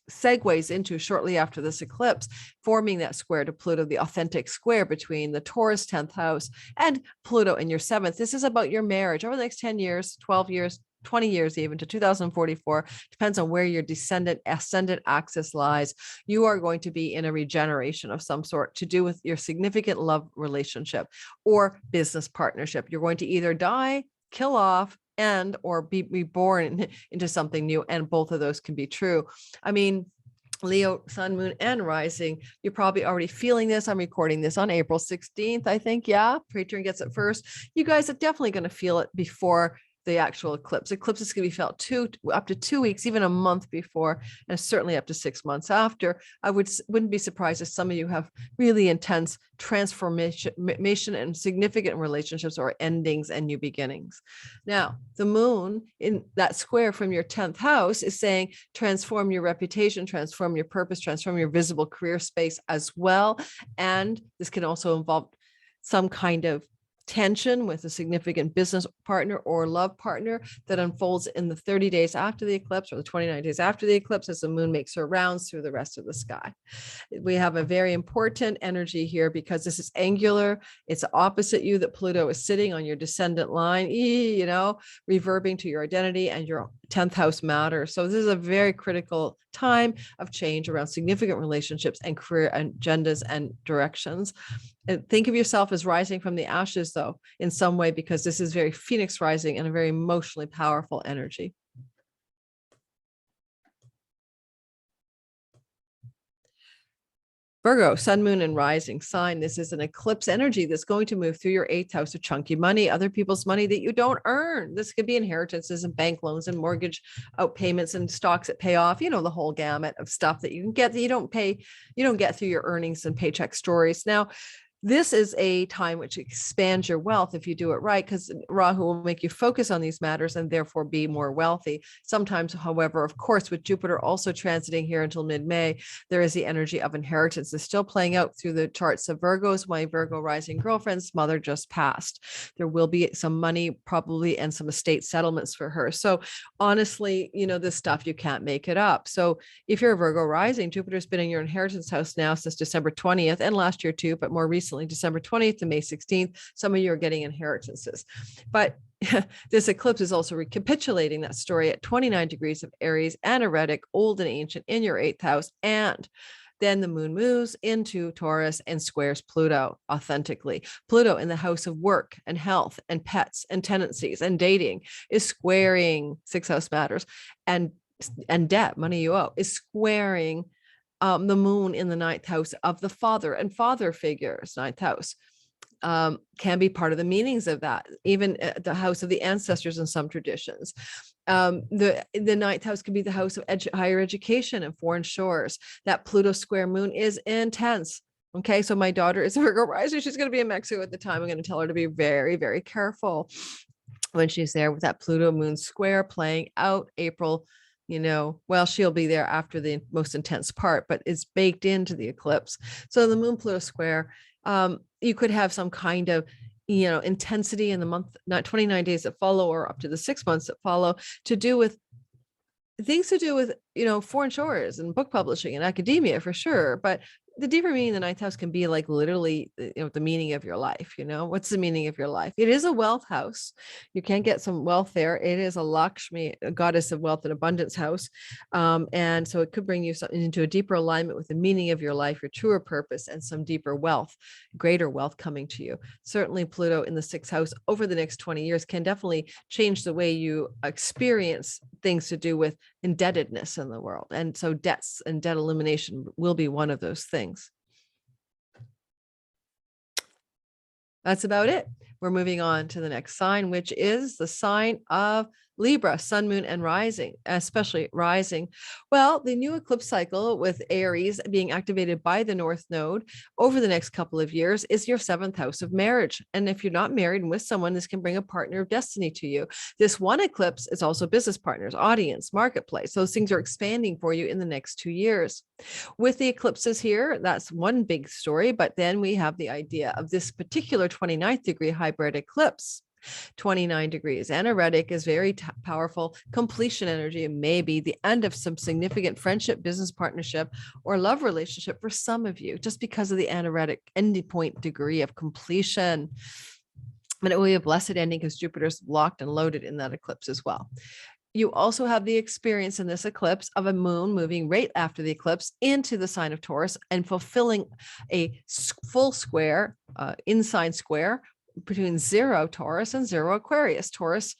segues into shortly after this eclipse, forming that square to Pluto, the authentic square between the Taurus 10th house and Pluto in your 7th. This is about your marriage over the next 10 years, 12 years, 20 years, even to 2044, depends on where your ascendant axis lies. You are going to be in a regeneration of some sort to do with your significant love relationship or business partnership. You're going to either die, kill off, or be reborn into something new. And both of those can be true. I mean, Leo, sun, moon, and rising, you're probably already feeling this. I'm recording this on April 16th, I think. Yeah, Patreon gets it first. You guys are definitely going to feel it before the actual eclipse. Eclipse is going to be felt up to 2 weeks, even a month before, and certainly up to 6 months after. I wouldn't be surprised if some of you have really intense transformation and significant relationships or endings and new beginnings. Now, the moon in that square from your 10th house is saying transform your reputation, transform your purpose, transform your visible career space as well. And this can also involve some kind of tension with a significant business partner or love partner that unfolds in the 30 days after the eclipse or the 29 days after the eclipse as the moon makes her rounds through the rest of the sky. We have a very important energy here because this is angular. It's opposite you that Pluto is sitting on your descendant line, reverbing to your identity, and your 10th house matters. So this is a very critical time of change around significant relationships and career agendas and directions. And think of yourself as rising from the ashes, though, in some way, because this is very Phoenix rising and a very emotionally powerful energy. Virgo, sun, moon, and rising sign. This is an eclipse energy that's going to move through your 8th house of chunky money, other people's money that you don't earn. This could be inheritances and bank loans and mortgage outpayments and stocks that pay off, the whole gamut of stuff that you can get that you don't get through your earnings and paycheck stories. Now, this is a time which expands your wealth if you do it right, because Rahu will make you focus on these matters and therefore be more wealthy. Sometimes, however, of course, with Jupiter also transiting here until mid-May, there is the energy of inheritance that's still playing out through the charts of Virgos. My Virgo rising girlfriend's mother just passed. There will be some money probably and some estate settlements for her. So honestly, this stuff, you can't make it up. So if you're a Virgo rising, Jupiter's been in your inheritance house now since December 20th and last year too, but more recently, December 20th to May 16th. Some of you are getting inheritances, but this eclipse is also recapitulating that story at 29 degrees of Aries and heretic, old and ancient in your 8th house. And then the moon moves into Taurus and squares Pluto authentically. Pluto in the house of work and health and pets and tenancies and dating is squaring 6th house matters, and debt, money you owe, is squaring the moon in the ninth house of the father and father figures, ninth house, can be part of the meanings of that, even the house of the ancestors in some traditions. The ninth house could be the house of higher education and foreign shores. That Pluto square moon is intense. Okay, so my daughter is a Virgo rising. She's going to be in Mexico at the time. I'm going to tell her to be very, very careful when she's there with that Pluto moon square playing out April. Well, she'll be there after the most intense part, but it's baked into the eclipse. So the moon Pluto square, you could have some kind of intensity in the month, not 29 days that follow or up to the 6 months that follow, to do with things to do with foreign shores and book publishing and academia for sure. But the deeper meaning in the ninth house can be like literally the meaning of your life. What's the meaning of your life? It is a wealth house. You can get some wealth there. It is a Lakshmi, a goddess of wealth and abundance house, and so it could bring you something into a deeper alignment with the meaning of your life, your truer purpose, and some deeper wealth, greater wealth coming to you. Certainly Pluto in the sixth house over the next 20 years can definitely change the way you experience things to do with indebtedness in the world. And so debts and debt elimination will be one of those things. That's about it. We're moving on to the next sign, which is the sign of Libra, sun, moon, and rising, especially rising. Well, the new eclipse cycle with Aries being activated by the North Node over the next couple of years is your seventh house of marriage. And if you're not married and with someone, this can bring a partner of destiny to you. This one eclipse is also business partners, audience, marketplace. Those things are expanding for you in the next 2 years. With the eclipses here, that's one big story. But then we have the idea of this particular 29th degree hybrid eclipse. 29 degrees. Anaretic is very powerful completion energy. It may be the end of some significant friendship, business partnership, or love relationship for some of you, just because of the anaretic ending point degree of completion. And it will be a blessed ending because Jupiter's locked and loaded in that eclipse as well. You also have the experience in this eclipse of a moon moving right after the eclipse into the sign of Taurus and fulfilling a full square, in-sign square, between 0 Taurus and 0 Aquarius. Taurus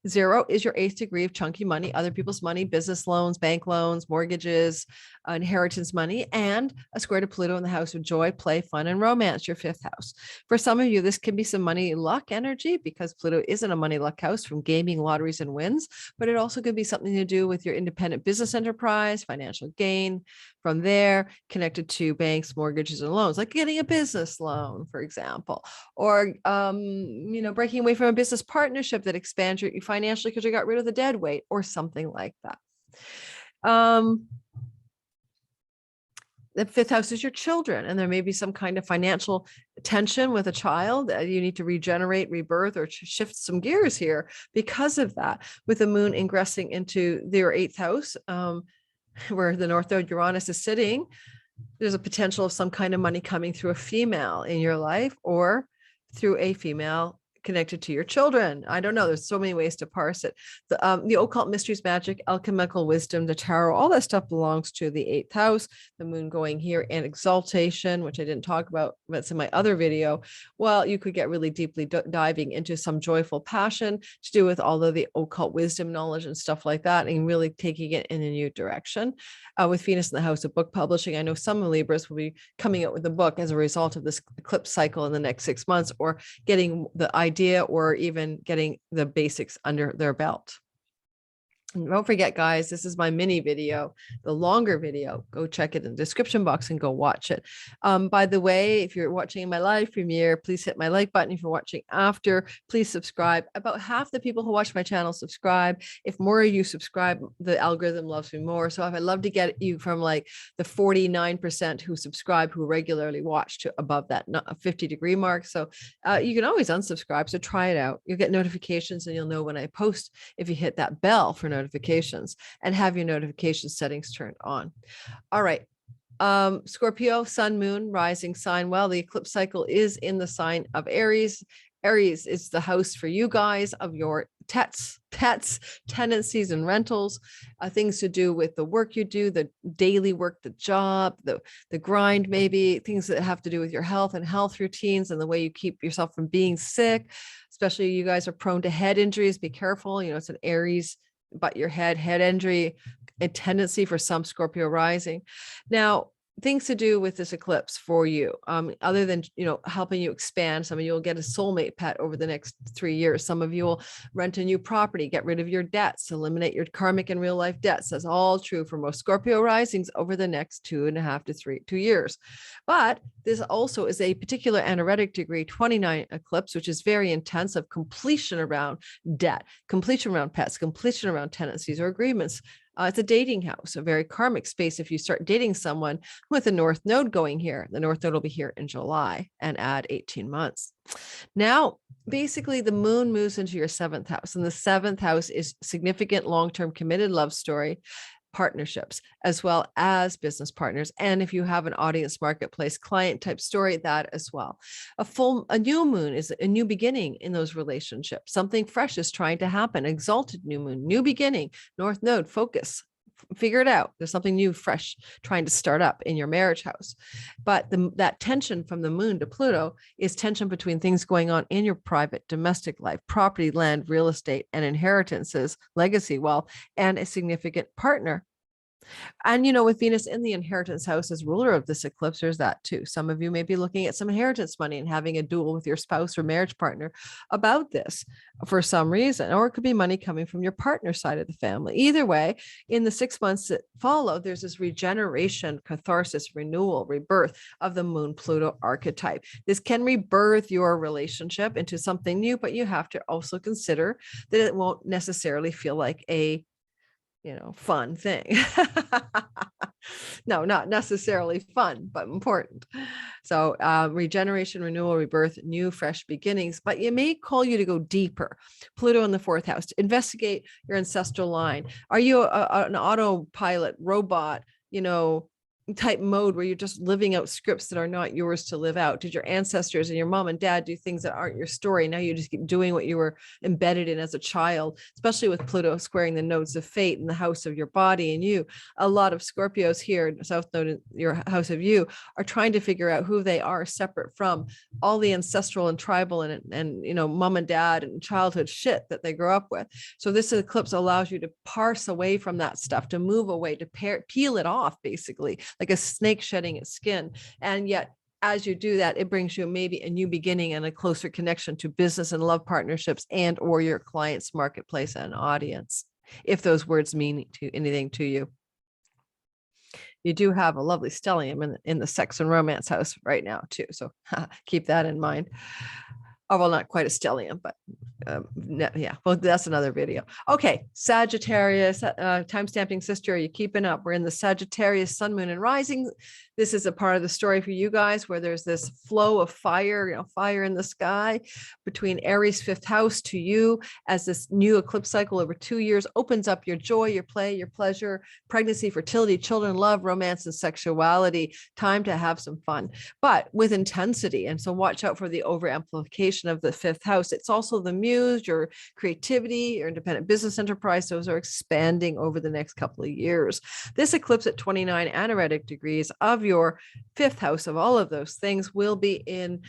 0 is your 8th degree of chunky money, other people's money, business loans, bank loans, mortgages, inheritance money, and a square to Pluto in the house of joy, play, fun, and romance, your 5th house. For some of you, this can be some money luck energy because Pluto isn't a money luck house from gaming, lotteries, and wins, but it also could be something to do with your independent business enterprise, financial gain from there, connected to banks, mortgages, and loans, like getting a business loan, for example, or breaking away from a business partnership that expands you financially because you got rid of the dead weight or something like that. The 5th house is your children, and there may be some kind of financial tension with a child. You need to regenerate, rebirth, or shift some gears here because of that. With the moon ingressing into their 8th house, where the North Node Uranus is sitting, there's a potential of some kind of money coming through a female in your life or through a female connected to your children. I don't know. There's so many ways to parse it. The occult mysteries, magic, alchemical wisdom, the tarot, all that stuff belongs to the 8th house. The moon going here and exaltation, which I didn't talk about, but it's in my other video. Well, you could get really deeply diving into some joyful passion to do with all of the occult wisdom knowledge and stuff like that, and really taking it in a new direction. With Venus in the house of book publishing, I know some Libras will be coming out with a book as a result of this eclipse cycle in the next 6 months, or getting the idea or even getting the basics under their belt. And don't forget, guys, this is my mini video, the longer video. Go check it in the description box and go watch it. By the way, if you're watching my live premiere, please hit my like button. If you're watching after, please subscribe. About half the people who watch my channel subscribe. If more of you subscribe, the algorithm loves me more. So I'd love to get you from like the 49% who subscribe, who regularly watch, to above that 50-degree mark. So you can always unsubscribe. So try it out. You'll get notifications and you'll know when I post if you hit that bell for notifications and have your notification settings turned on. All right. Scorpio, sun, moon, rising sign. Well, the eclipse cycle is in the sign of Aries. Aries is the house for you guys of your pets, tenancies, and rentals, things to do with the work you do, the daily work, the job, the grind, maybe things that have to do with your health and health routines and the way you keep yourself from being sick. Especially you guys are prone to head injuries. Be careful. It's an Aries butt your head injury, a tendency for some Scorpio rising. Now, things to do with this eclipse for you, other than, helping you expand. Some of you will get a soulmate pet over the next 3 years. Some of you will rent a new property, get rid of your debts, eliminate your karmic and real life debts. That's all true for most Scorpio risings over the next 2.5 to 2 years. But this also is a particular anaretic degree 29 eclipse, which is very intense, of completion around debt, completion around pets, completion around tenancies or agreements. It's a dating house, a very karmic space. If you start dating someone with a North Node going here, the North Node will be here in July and add 18 months. Now, basically, the moon moves into your 7th house, and the 7th house is significant long-term committed love story, partnerships, as well as business partners. And if you have an audience marketplace client type story, that as well. A new moon is a new beginning in those relationships. Something fresh is trying to happen. Exalted new moon, new beginning, North Node, focus, figure it out. There's something new, fresh, trying to start up in your marriage house. But that tension from the moon to Pluto is tension between things going on in your private domestic life, property, land, real estate, and inheritances, legacy wealth, and a significant partner. And, with Venus in the inheritance house as ruler of this eclipse, there's that too. Some of you may be looking at some inheritance money and having a duel with your spouse or marriage partner about this for some reason, or it could be money coming from your partner side of the family. Either way, in the 6 months that follow, there's this regeneration, catharsis, renewal, rebirth of the moon Pluto archetype. This can rebirth your relationship into something new, but you have to also consider that it won't necessarily feel like a fun thing. No, not necessarily fun, but important. So regeneration, renewal, rebirth, new, fresh beginnings, but it may call you to go deeper. Pluto in the 4th house, to investigate your ancestral line. Are you an autopilot robot, type mode where you're just living out scripts that are not yours to live out? Did your ancestors and your mom and dad do things that aren't your story? Now you just keep doing what you were embedded in as a child, especially with Pluto squaring the nodes of fate in the house of your body and you. A lot of Scorpios here, South Node in your house of you, are trying to figure out who they are separate from all the ancestral and tribal and mom and dad and childhood shit that they grew up with. So this eclipse allows you to parse away from that stuff, to move away, to peel it off, basically, like a snake shedding its skin. And yet, as you do that, it brings you maybe a new beginning and a closer connection to business and love partnerships and or your client's marketplace and audience, if those words mean anything to you. You do have a lovely stellium in the sex and romance house right now too. So keep that in mind. Oh, well, not quite a stellium, but yeah, well, that's another video. Okay, Sagittarius, time stamping sister, are you keeping up? We're in the Sagittarius sun, moon, and rising. This is a part of the story for you guys where there's this flow of fire, fire in the sky between Aries 5th house to you as this new eclipse cycle over 2 years opens up your joy, your play, your pleasure, pregnancy, fertility, children, love, romance, and sexuality. Time to have some fun, but with intensity. And so watch out for the over amplification of the 5th house. It's also the muse, your creativity, your independent business enterprise. Those are expanding over the next couple of years. This eclipse at 29 anaretic degrees of your 5th house of all of those things will be in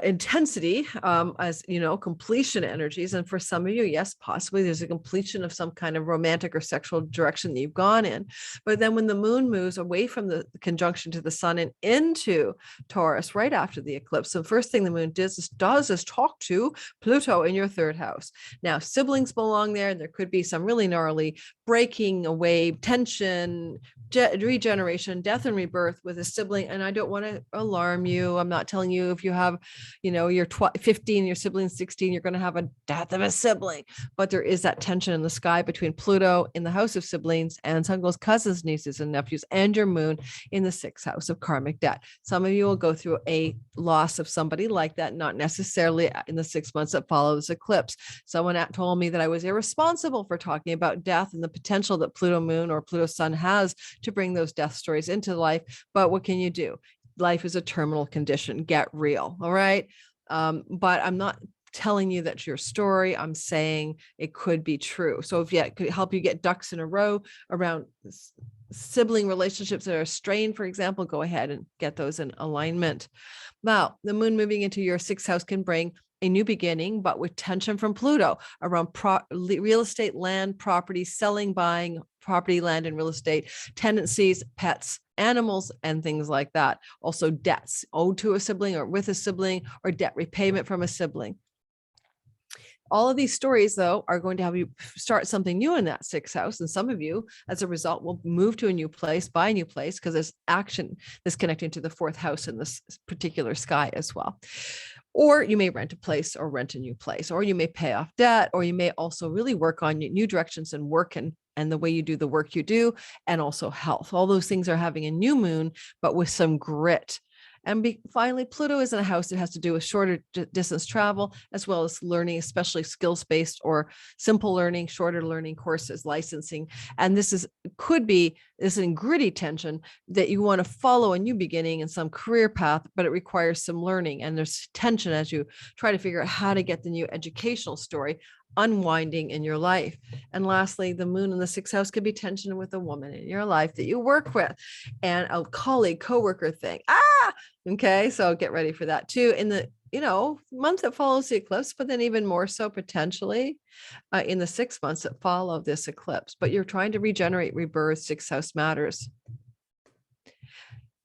intensity, as completion energies. And for some of you, yes, possibly there's a completion of some kind of romantic or sexual direction that you've gone in. But then when the moon moves away from the conjunction to the sun and into Taurus right after the eclipse, the first thing the moon does is talk to Pluto in your 3rd house. Now, siblings belong there, and there could be some really gnarly breaking away, tension, regeneration, death, and rebirth with a sibling. And I don't want to alarm you. I'm not telling you if you have you're 15, your sibling's 16, you're going to have a death of a sibling. But there is that tension in the sky between Pluto in the house of siblings and some of those cousins, nieces, and nephews, and your moon in the 6th house of karmic debt. Some of you will go through a loss of somebody like that, not necessarily in the 6 months that follow this eclipse. Someone told me that I was irresponsible for talking about death and the potential that Pluto moon or Pluto sun has to bring those death stories into life. But what can you do? Life is a terminal condition. Get real. All right. But I'm not telling you that's your story. I'm saying it could be true. So if it could help you get ducks in a row around sibling relationships that are strained, for example, go ahead and get those in alignment. Now, the moon moving into your 6th house can bring a new beginning, but with tension from Pluto around real estate, land, property, selling, buying property, land, and real estate, tendencies, pets, animals, and things like that. Also debts owed to a sibling or with a sibling, or debt repayment from a sibling. All of these stories, though, are going to have you start something new in that sixth house. And some of you, as a result, will move to a new place, buy a new place, because there's action that's connecting to the fourth house in this particular sky as well. Or you may rent a place or rent a new place, or you may pay off debt, or you may also really work on new directions in work and the way you do the work you do, and also health. All those things are having a new moon, but with some grit. And finally, Pluto is in a house that has to do with shorter distance travel, as well as learning, especially skills-based or simple learning, shorter learning courses, licensing. And this could be in gritty tension that you want to follow a new beginning in some career path, but it requires some learning. And there's tension as you try to figure out how to get the new educational story unwinding in your life. And lastly, the moon in the sixth house could be tension with a woman in your life that you work with, and a colleague, coworker thing. Okay, so get ready for that too in the month that follows the eclipse, but then even more so potentially in the 6 months that follow this eclipse. But you're trying to regenerate, rebirth. Sixth house matters.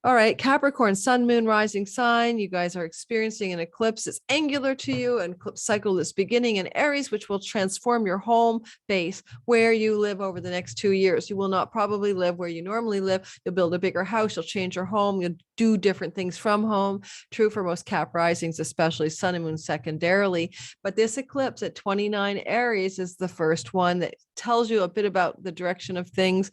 All right, Capricorn, sun, moon, rising sign. You guys are experiencing an eclipse. It's angular to you, an eclipse cycle that's beginning in Aries, which will transform your home base where you live over the next 2 years. You will not probably live where you normally live. You'll build a bigger house. You'll change your home. You'll do different things from home. True for most Cap risings, especially sun and moon secondarily. But this eclipse at 29 Aries is the first one that tells you a bit about the direction of things.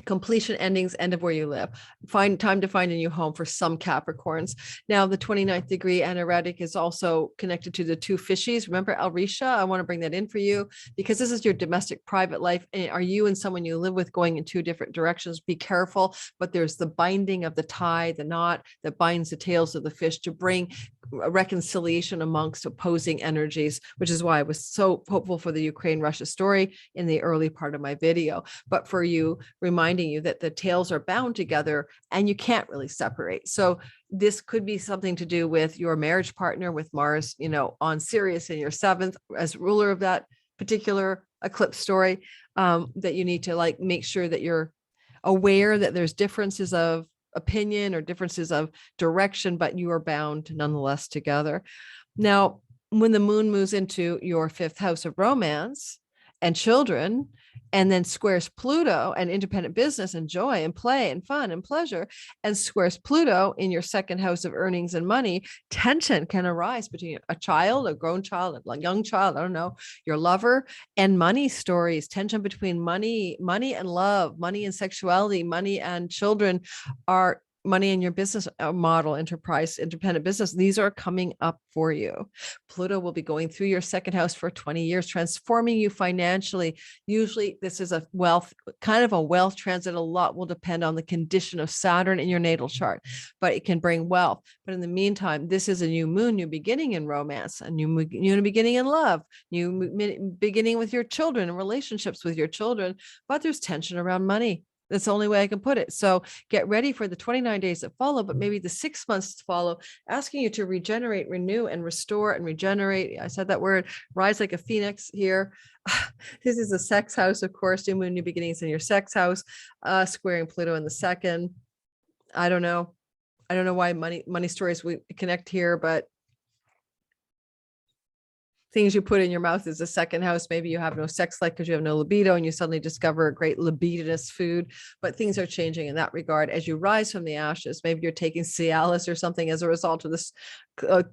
Completion, endings, end of where you live. Find time to find a new home for some Capricorns. Now, the 29th degree anaretic is also connected to the two fishies. Remember Alrisha? I want to bring that in for you because this is your domestic private life. And are you and someone you live with going in two different directions? Be careful. But there's the binding of the tie, the knot that binds the tails of the fish to bring a reconciliation amongst opposing energies, which is why I was so hopeful for the Ukraine-Russia story in the early part of my video. But for you, reminding you that the tails are bound together and you can't really separate. So this could be something to do with your marriage partner, with Mars, on Sirius in your seventh as ruler of that particular eclipse story, that you need to make sure that you're aware that there's differences of opinion or differences of direction, but you are bound nonetheless together. Now, when the moon moves into your fifth house of romance and children, and then squares Pluto and independent business and joy and play and fun and pleasure, and squares Pluto in your second house of earnings and money, tension can arise between a child, a grown child, a young child, I don't know, your lover, and money stories. Tension between money and love, money and sexuality, money and children, are money in your business model, enterprise, independent business. These are coming up for you. Pluto will be going through your second house for 20 years, transforming you financially. Usually this is a wealth transit. A lot will depend on the condition of Saturn in your natal chart, but it can bring wealth. But in the meantime, this is a new moon, new beginning in romance, a new beginning in love, new beginning with your children and relationships with your children. But there's tension around money. That's the only way I can put it. So get ready for the 29 days that follow, but maybe the 6 months to follow, asking you to regenerate, renew, and restore and regenerate. I said that word, rise like a phoenix here. This is a sex house, of course, new moon, new beginnings in your sex house, squaring Pluto in the second. I don't know why money stories we connect here, but things you put in your mouth is the second house. Maybe you have no sex life because you have no libido and you suddenly discover a great libidinous food, but things are changing in that regard. As you rise from the ashes, maybe you're taking Cialis or something as a result of this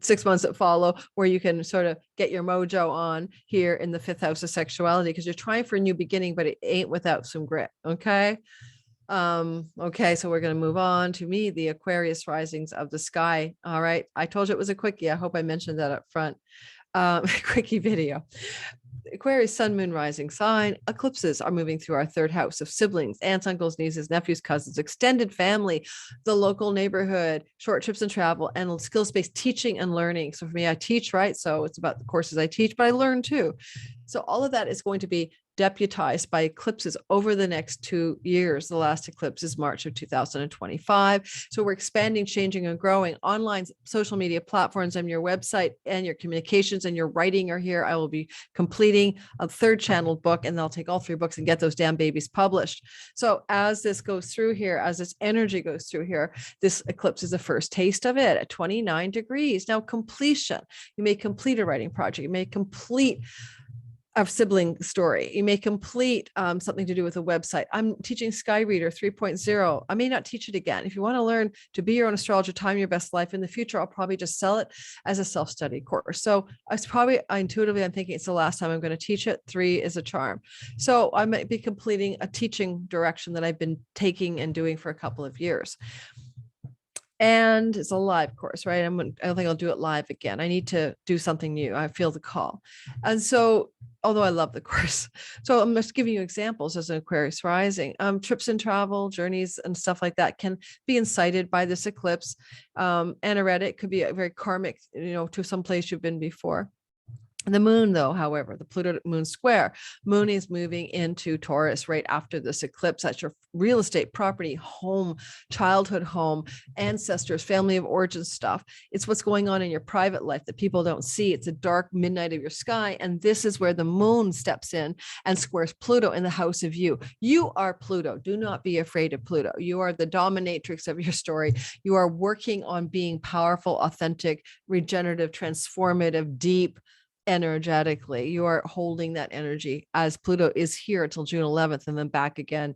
6 months that follow, where you can sort of get your mojo on here in the fifth house of sexuality, because you're trying for a new beginning, but it ain't without some grit. Okay. Okay, so we're going to move on to the Aquarius risings of the sky. All right. I told you it was a quickie. I hope I mentioned that up front. Quickie video. Aquarius, sun, moon, rising sign. Eclipses are moving through our third house of siblings, aunts, uncles, nieces, nephews, cousins, extended family, the local neighborhood, short trips and travel, and skills-based teaching and learning. So for me, I teach, right? So it's about the courses I teach, but I learn too. So all of that is going to be deputized by eclipses over the next 2 years. The last eclipse is March of 2025. So we're expanding, changing, and growing. Online social media platforms and your website and your communications and your writing are here. I will be completing a 3rd channel book, and I'll take all 3 books and get those damn babies published. So as this goes through here, as this energy goes through here, this eclipse is the first taste of it at 29 degrees. Now, completion. You may complete a writing project. You may complete a sibling story. You may complete something to do with a website. I'm teaching Sky Reader 3.0. I may not teach it again. If you want to learn to be your own astrologer, time your best life in the future, I'll probably just sell it as a self-study course. So intuitively, I'm thinking it's the last time I'm going to teach it. 3 is a charm. So I might be completing a teaching direction that I've been taking and doing for a couple of years. And it's a live course, right? I don't think I'll do it live again. I need to do something new. I feel the call. And so, although I love the course. So I'm just giving you examples as an Aquarius rising. Trips and travel, journeys and stuff like that can be incited by this eclipse. Aneretic could be a very karmic, to some place you've been before. The moon, though, however, the Pluto moon square, moon is moving into Taurus right after this eclipse. That's your real estate, property, home, childhood home, ancestors, family of origin stuff. It's what's going on in your private life that people don't see. It's a dark midnight of your sky. And this is where the moon steps in and squares Pluto in the house of you. You are Pluto. Do not be afraid of Pluto. You are the dominatrix of your story. You are working on being powerful, authentic, regenerative, transformative, deep, energetically. You are holding that energy as Pluto is here until June 11th and then back again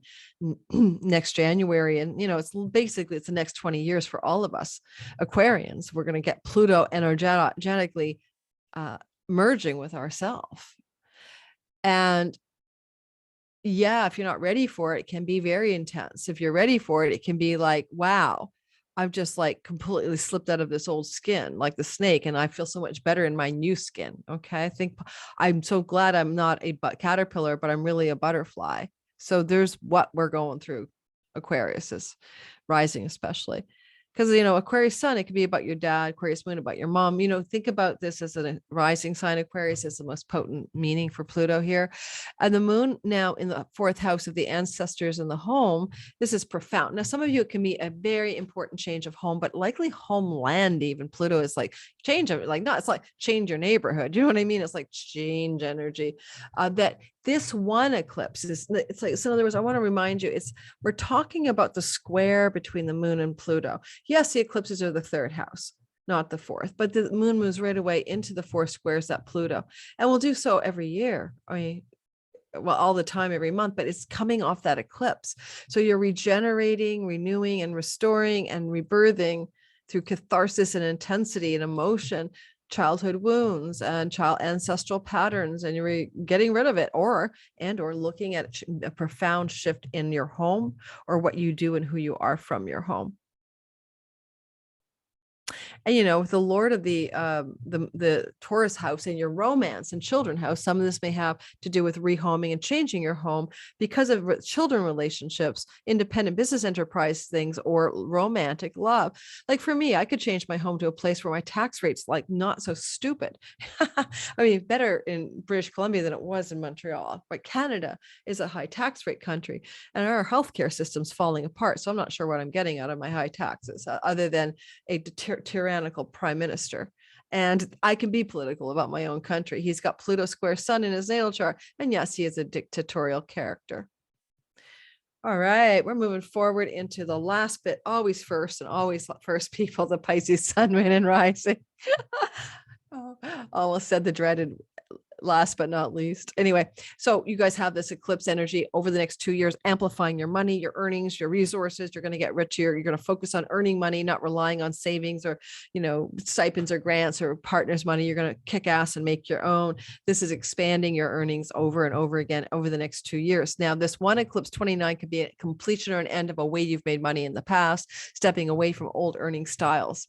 next January. And, it's the next 20 years for all of us Aquarians. We're going to get Pluto energetically merging with ourselves. And yeah, if you're not ready for it, it can be very intense. If you're ready for it, it can be like, wow, I've just completely slipped out of this old skin like the snake, and I feel so much better in my new skin. Okay. I think I'm so glad I'm not a caterpillar, but I'm really a butterfly. So there's what we're going through. Aquarius is rising, especially. Because, Aquarius sun, it could be about your dad, Aquarius moon, about your mom. Think about this as a rising sign. Aquarius is the most potent meaning for Pluto here. And the moon now in the 4th house of the ancestors in the home. This is profound. Now, some of you, it can be a very important change of home, but likely homeland even. Pluto is change of it's like change your neighborhood. You know what I mean? It's like change energy. That this one eclipse so in other words, I want to remind you, we're talking about the square between the moon and Pluto. Yes, the eclipses are the 3rd house, not the 4th, but the moon moves right away into the 4 squares that Pluto, and we'll do so every year. All the time, every month, but it's coming off that eclipse. So you're regenerating, renewing, and restoring and rebirthing through catharsis and intensity and emotion, childhood wounds and ancestral patterns, and you're getting rid of it or looking at a profound shift in your home or what you do and who you are from your home. And with the Lord of the Taurus house in your romance and children house, some of this may have to do with rehoming and changing your home because of children relationships, independent business enterprise things, or romantic love. Like for me, I could change my home to a place where my tax rate's not so stupid. Better in British Columbia than it was in Montreal. But Canada is a high tax rate country, and our healthcare system's falling apart. So I'm not sure what I'm getting out of my high taxes, other than a tyrannical prime minister. And I can be political about my own country. He's got Pluto square sun in his natal chart. And yes, he is a dictatorial character. All right, we're moving forward into the last bit. Always first people, the Pisces sun, moon, and rising. Almost said the dreaded last but not least. Anyway, so you guys have this eclipse energy over the next 2 years, amplifying your money, your earnings, your resources. You're going to get richer. You're going to focus on earning money, not relying on savings or, stipends or grants or partners' money. You're going to kick ass and make your own. This is expanding your earnings over and over again over the next 2 years. Now, this one eclipse 29 could be a completion or an end of a way you've made money in the past, stepping away from old earning styles.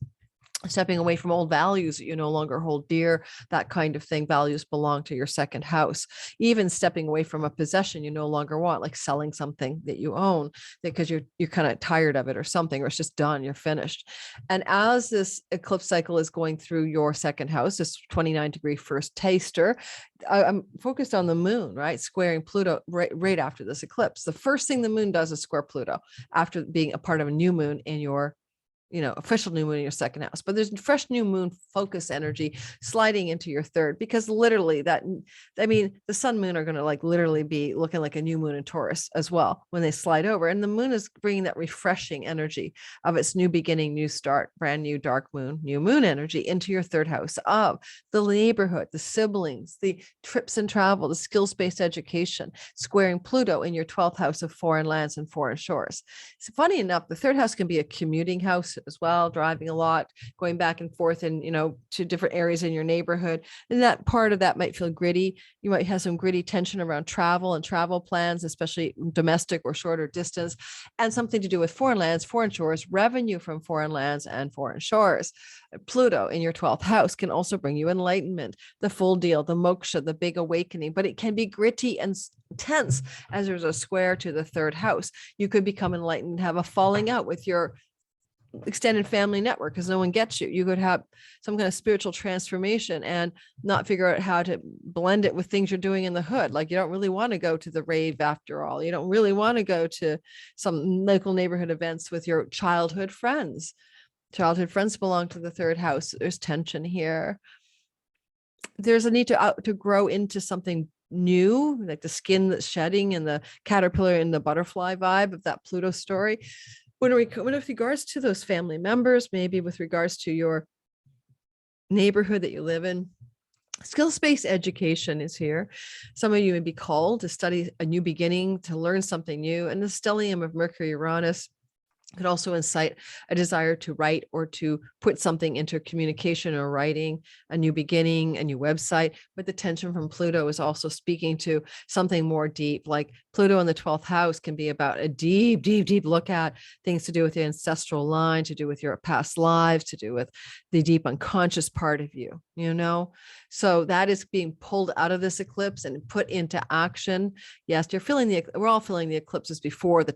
stepping away from old values that you no longer hold dear, that kind of thing. Values belong to your second house. Even stepping away from a possession you no longer want, like selling something that you own because you're kind of tired of it or something, or it's just done, you're finished. And as this eclipse cycle is going through your second house, this 29-degree first taster, I'm focused on the moon, right? Squaring Pluto right after this eclipse. The first thing the moon does is square Pluto after being a part of a new moon in your official new moon in your second house. But there's fresh new moon focus energy sliding into your third, because literally the sun moon are going to like literally be looking like a new moon in Taurus as well when they slide over. And the moon is bringing that refreshing energy of its new beginning, new start, brand new dark moon, new moon energy into your third house of the neighborhood, the siblings, the trips and travel, the skills-based education, squaring Pluto in your 12th house of foreign lands and foreign shores. So funny enough, the third house can be a commuting house as well, driving a lot, going back and forth and, to different areas in your neighborhood. And that part of that might feel gritty. You might have some gritty tension around travel and travel plans, especially domestic or shorter distance, and something to do with foreign lands, foreign shores, revenue from foreign lands and foreign shores. Pluto in your 12th house can also bring you enlightenment, the full deal, the moksha, the big awakening, but it can be gritty and tense as there's a square to the third house. You could become enlightened, have a falling out with your extended family network because no one gets you. You could have some kind of spiritual transformation and not figure out how to blend it with things you're doing in the hood. Like you don't really want to go to the rave after all. You don't really want to go to some local neighborhood events with your childhood friends. Childhood friends belong to the third house. There's tension here. There's a need to grow into something new, like the skin that's shedding and the caterpillar and the butterfly vibe of that Pluto story. When with regards to those family members, maybe with regards to your neighborhood that you live in, skills-based education is here. Some of you may be called to study a new beginning, to learn something new. And the stellium of Mercury Uranus could also incite a desire to write or to put something into communication or writing, a new beginning, a new website. But the tension from Pluto is also speaking to something more deep, like Pluto in the 12th house can be about a deep, deep, deep look at things to do with the ancestral line, to do with your past lives, to do with the deep unconscious part of you, So that is being pulled out of this eclipse and put into action. Yes, we're all feeling the eclipses before the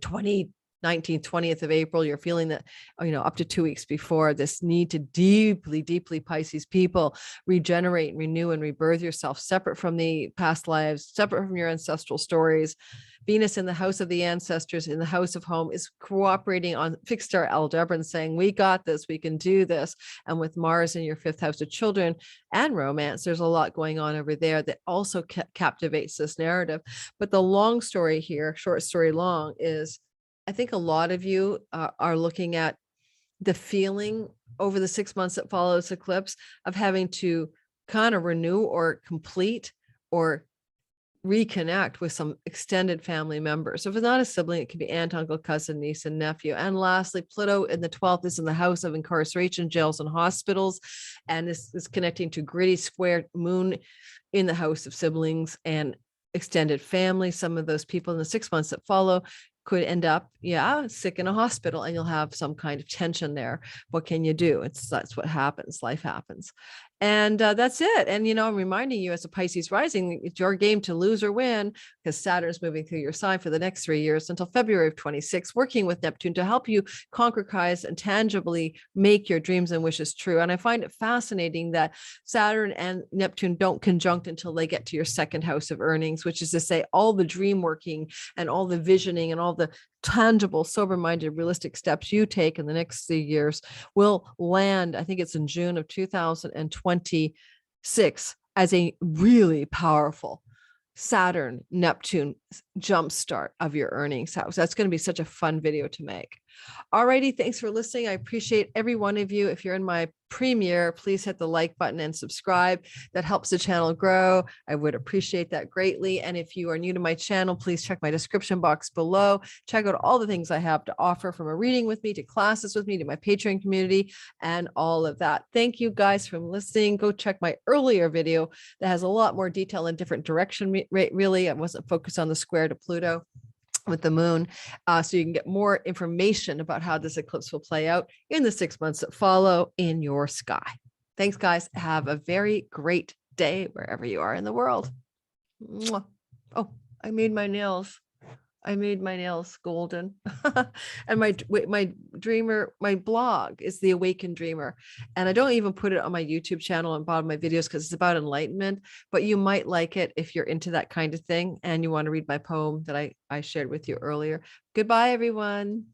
19th, 20th of April. You're feeling that, up to 2 weeks before, this need to deeply, deeply Pisces people regenerate, renew, and rebirth yourself, separate from the past lives, separate from your ancestral stories. Venus in the house of the ancestors, in the house of home, is cooperating on fixed star Aldebaran, saying, we got this, we can do this. And with Mars in your 5th house of children and romance, there's a lot going on over there that also captivates this narrative. But the long story here, short story long, is I think a lot of you are looking at the feeling over the 6 months that follow this eclipse of having to kind of renew or complete or reconnect with some extended family members. So if it's not a sibling, it could be aunt, uncle, cousin, niece, and nephew. And lastly, Pluto in the 12th is in the house of incarceration, jails, and hospitals. And this is connecting to gritty square moon in the house of siblings and extended family. Some of those people in the 6 months that follow could end up, sick in a hospital, and you'll have some kind of tension there. What can you do? That's what happens. Life happens. And that's it. And, I'm reminding you as a Pisces rising, it's your game to lose or win, because Saturn's moving through your sign for the next 3 years until February of 26, working with Neptune to help you concretize and tangibly make your dreams and wishes true. And I find it fascinating that Saturn and Neptune don't conjunct until they get to your second house of earnings, which is to say all the dream working and all the visioning and all the tangible, sober-minded, realistic steps you take in the next 3 years will land, I think it's in June of 2026, as a really powerful Saturn, Neptune jumpstart of your earnings house. That's going to be such a fun video to make. Alrighty, thanks for listening. I appreciate every one of you. If you're in my premiere, please hit the like button and subscribe. That helps the channel grow. I would appreciate that greatly. And if you are new to my channel, please check my description box below. Check out all the things I have to offer, from a reading with me to classes with me to my Patreon community and all of that. Thank you guys for listening. Go check my earlier video that has a lot more detail in different direction. Really, I wasn't focused on the square to Pluto. with the moon, so you can get more information about how this eclipse will play out in the 6 months that follow in your sky. Thanks, guys. Have a very great day wherever you are in the world. Mwah. Oh, I made my nails. I made my nails golden. And my dreamer, my blog is The Awakened Dreamer. And I don't even put it on my YouTube channel and bottom of my videos because it's about enlightenment, but you might like it if you're into that kind of thing and you want to read my poem that I shared with you earlier. Goodbye, everyone.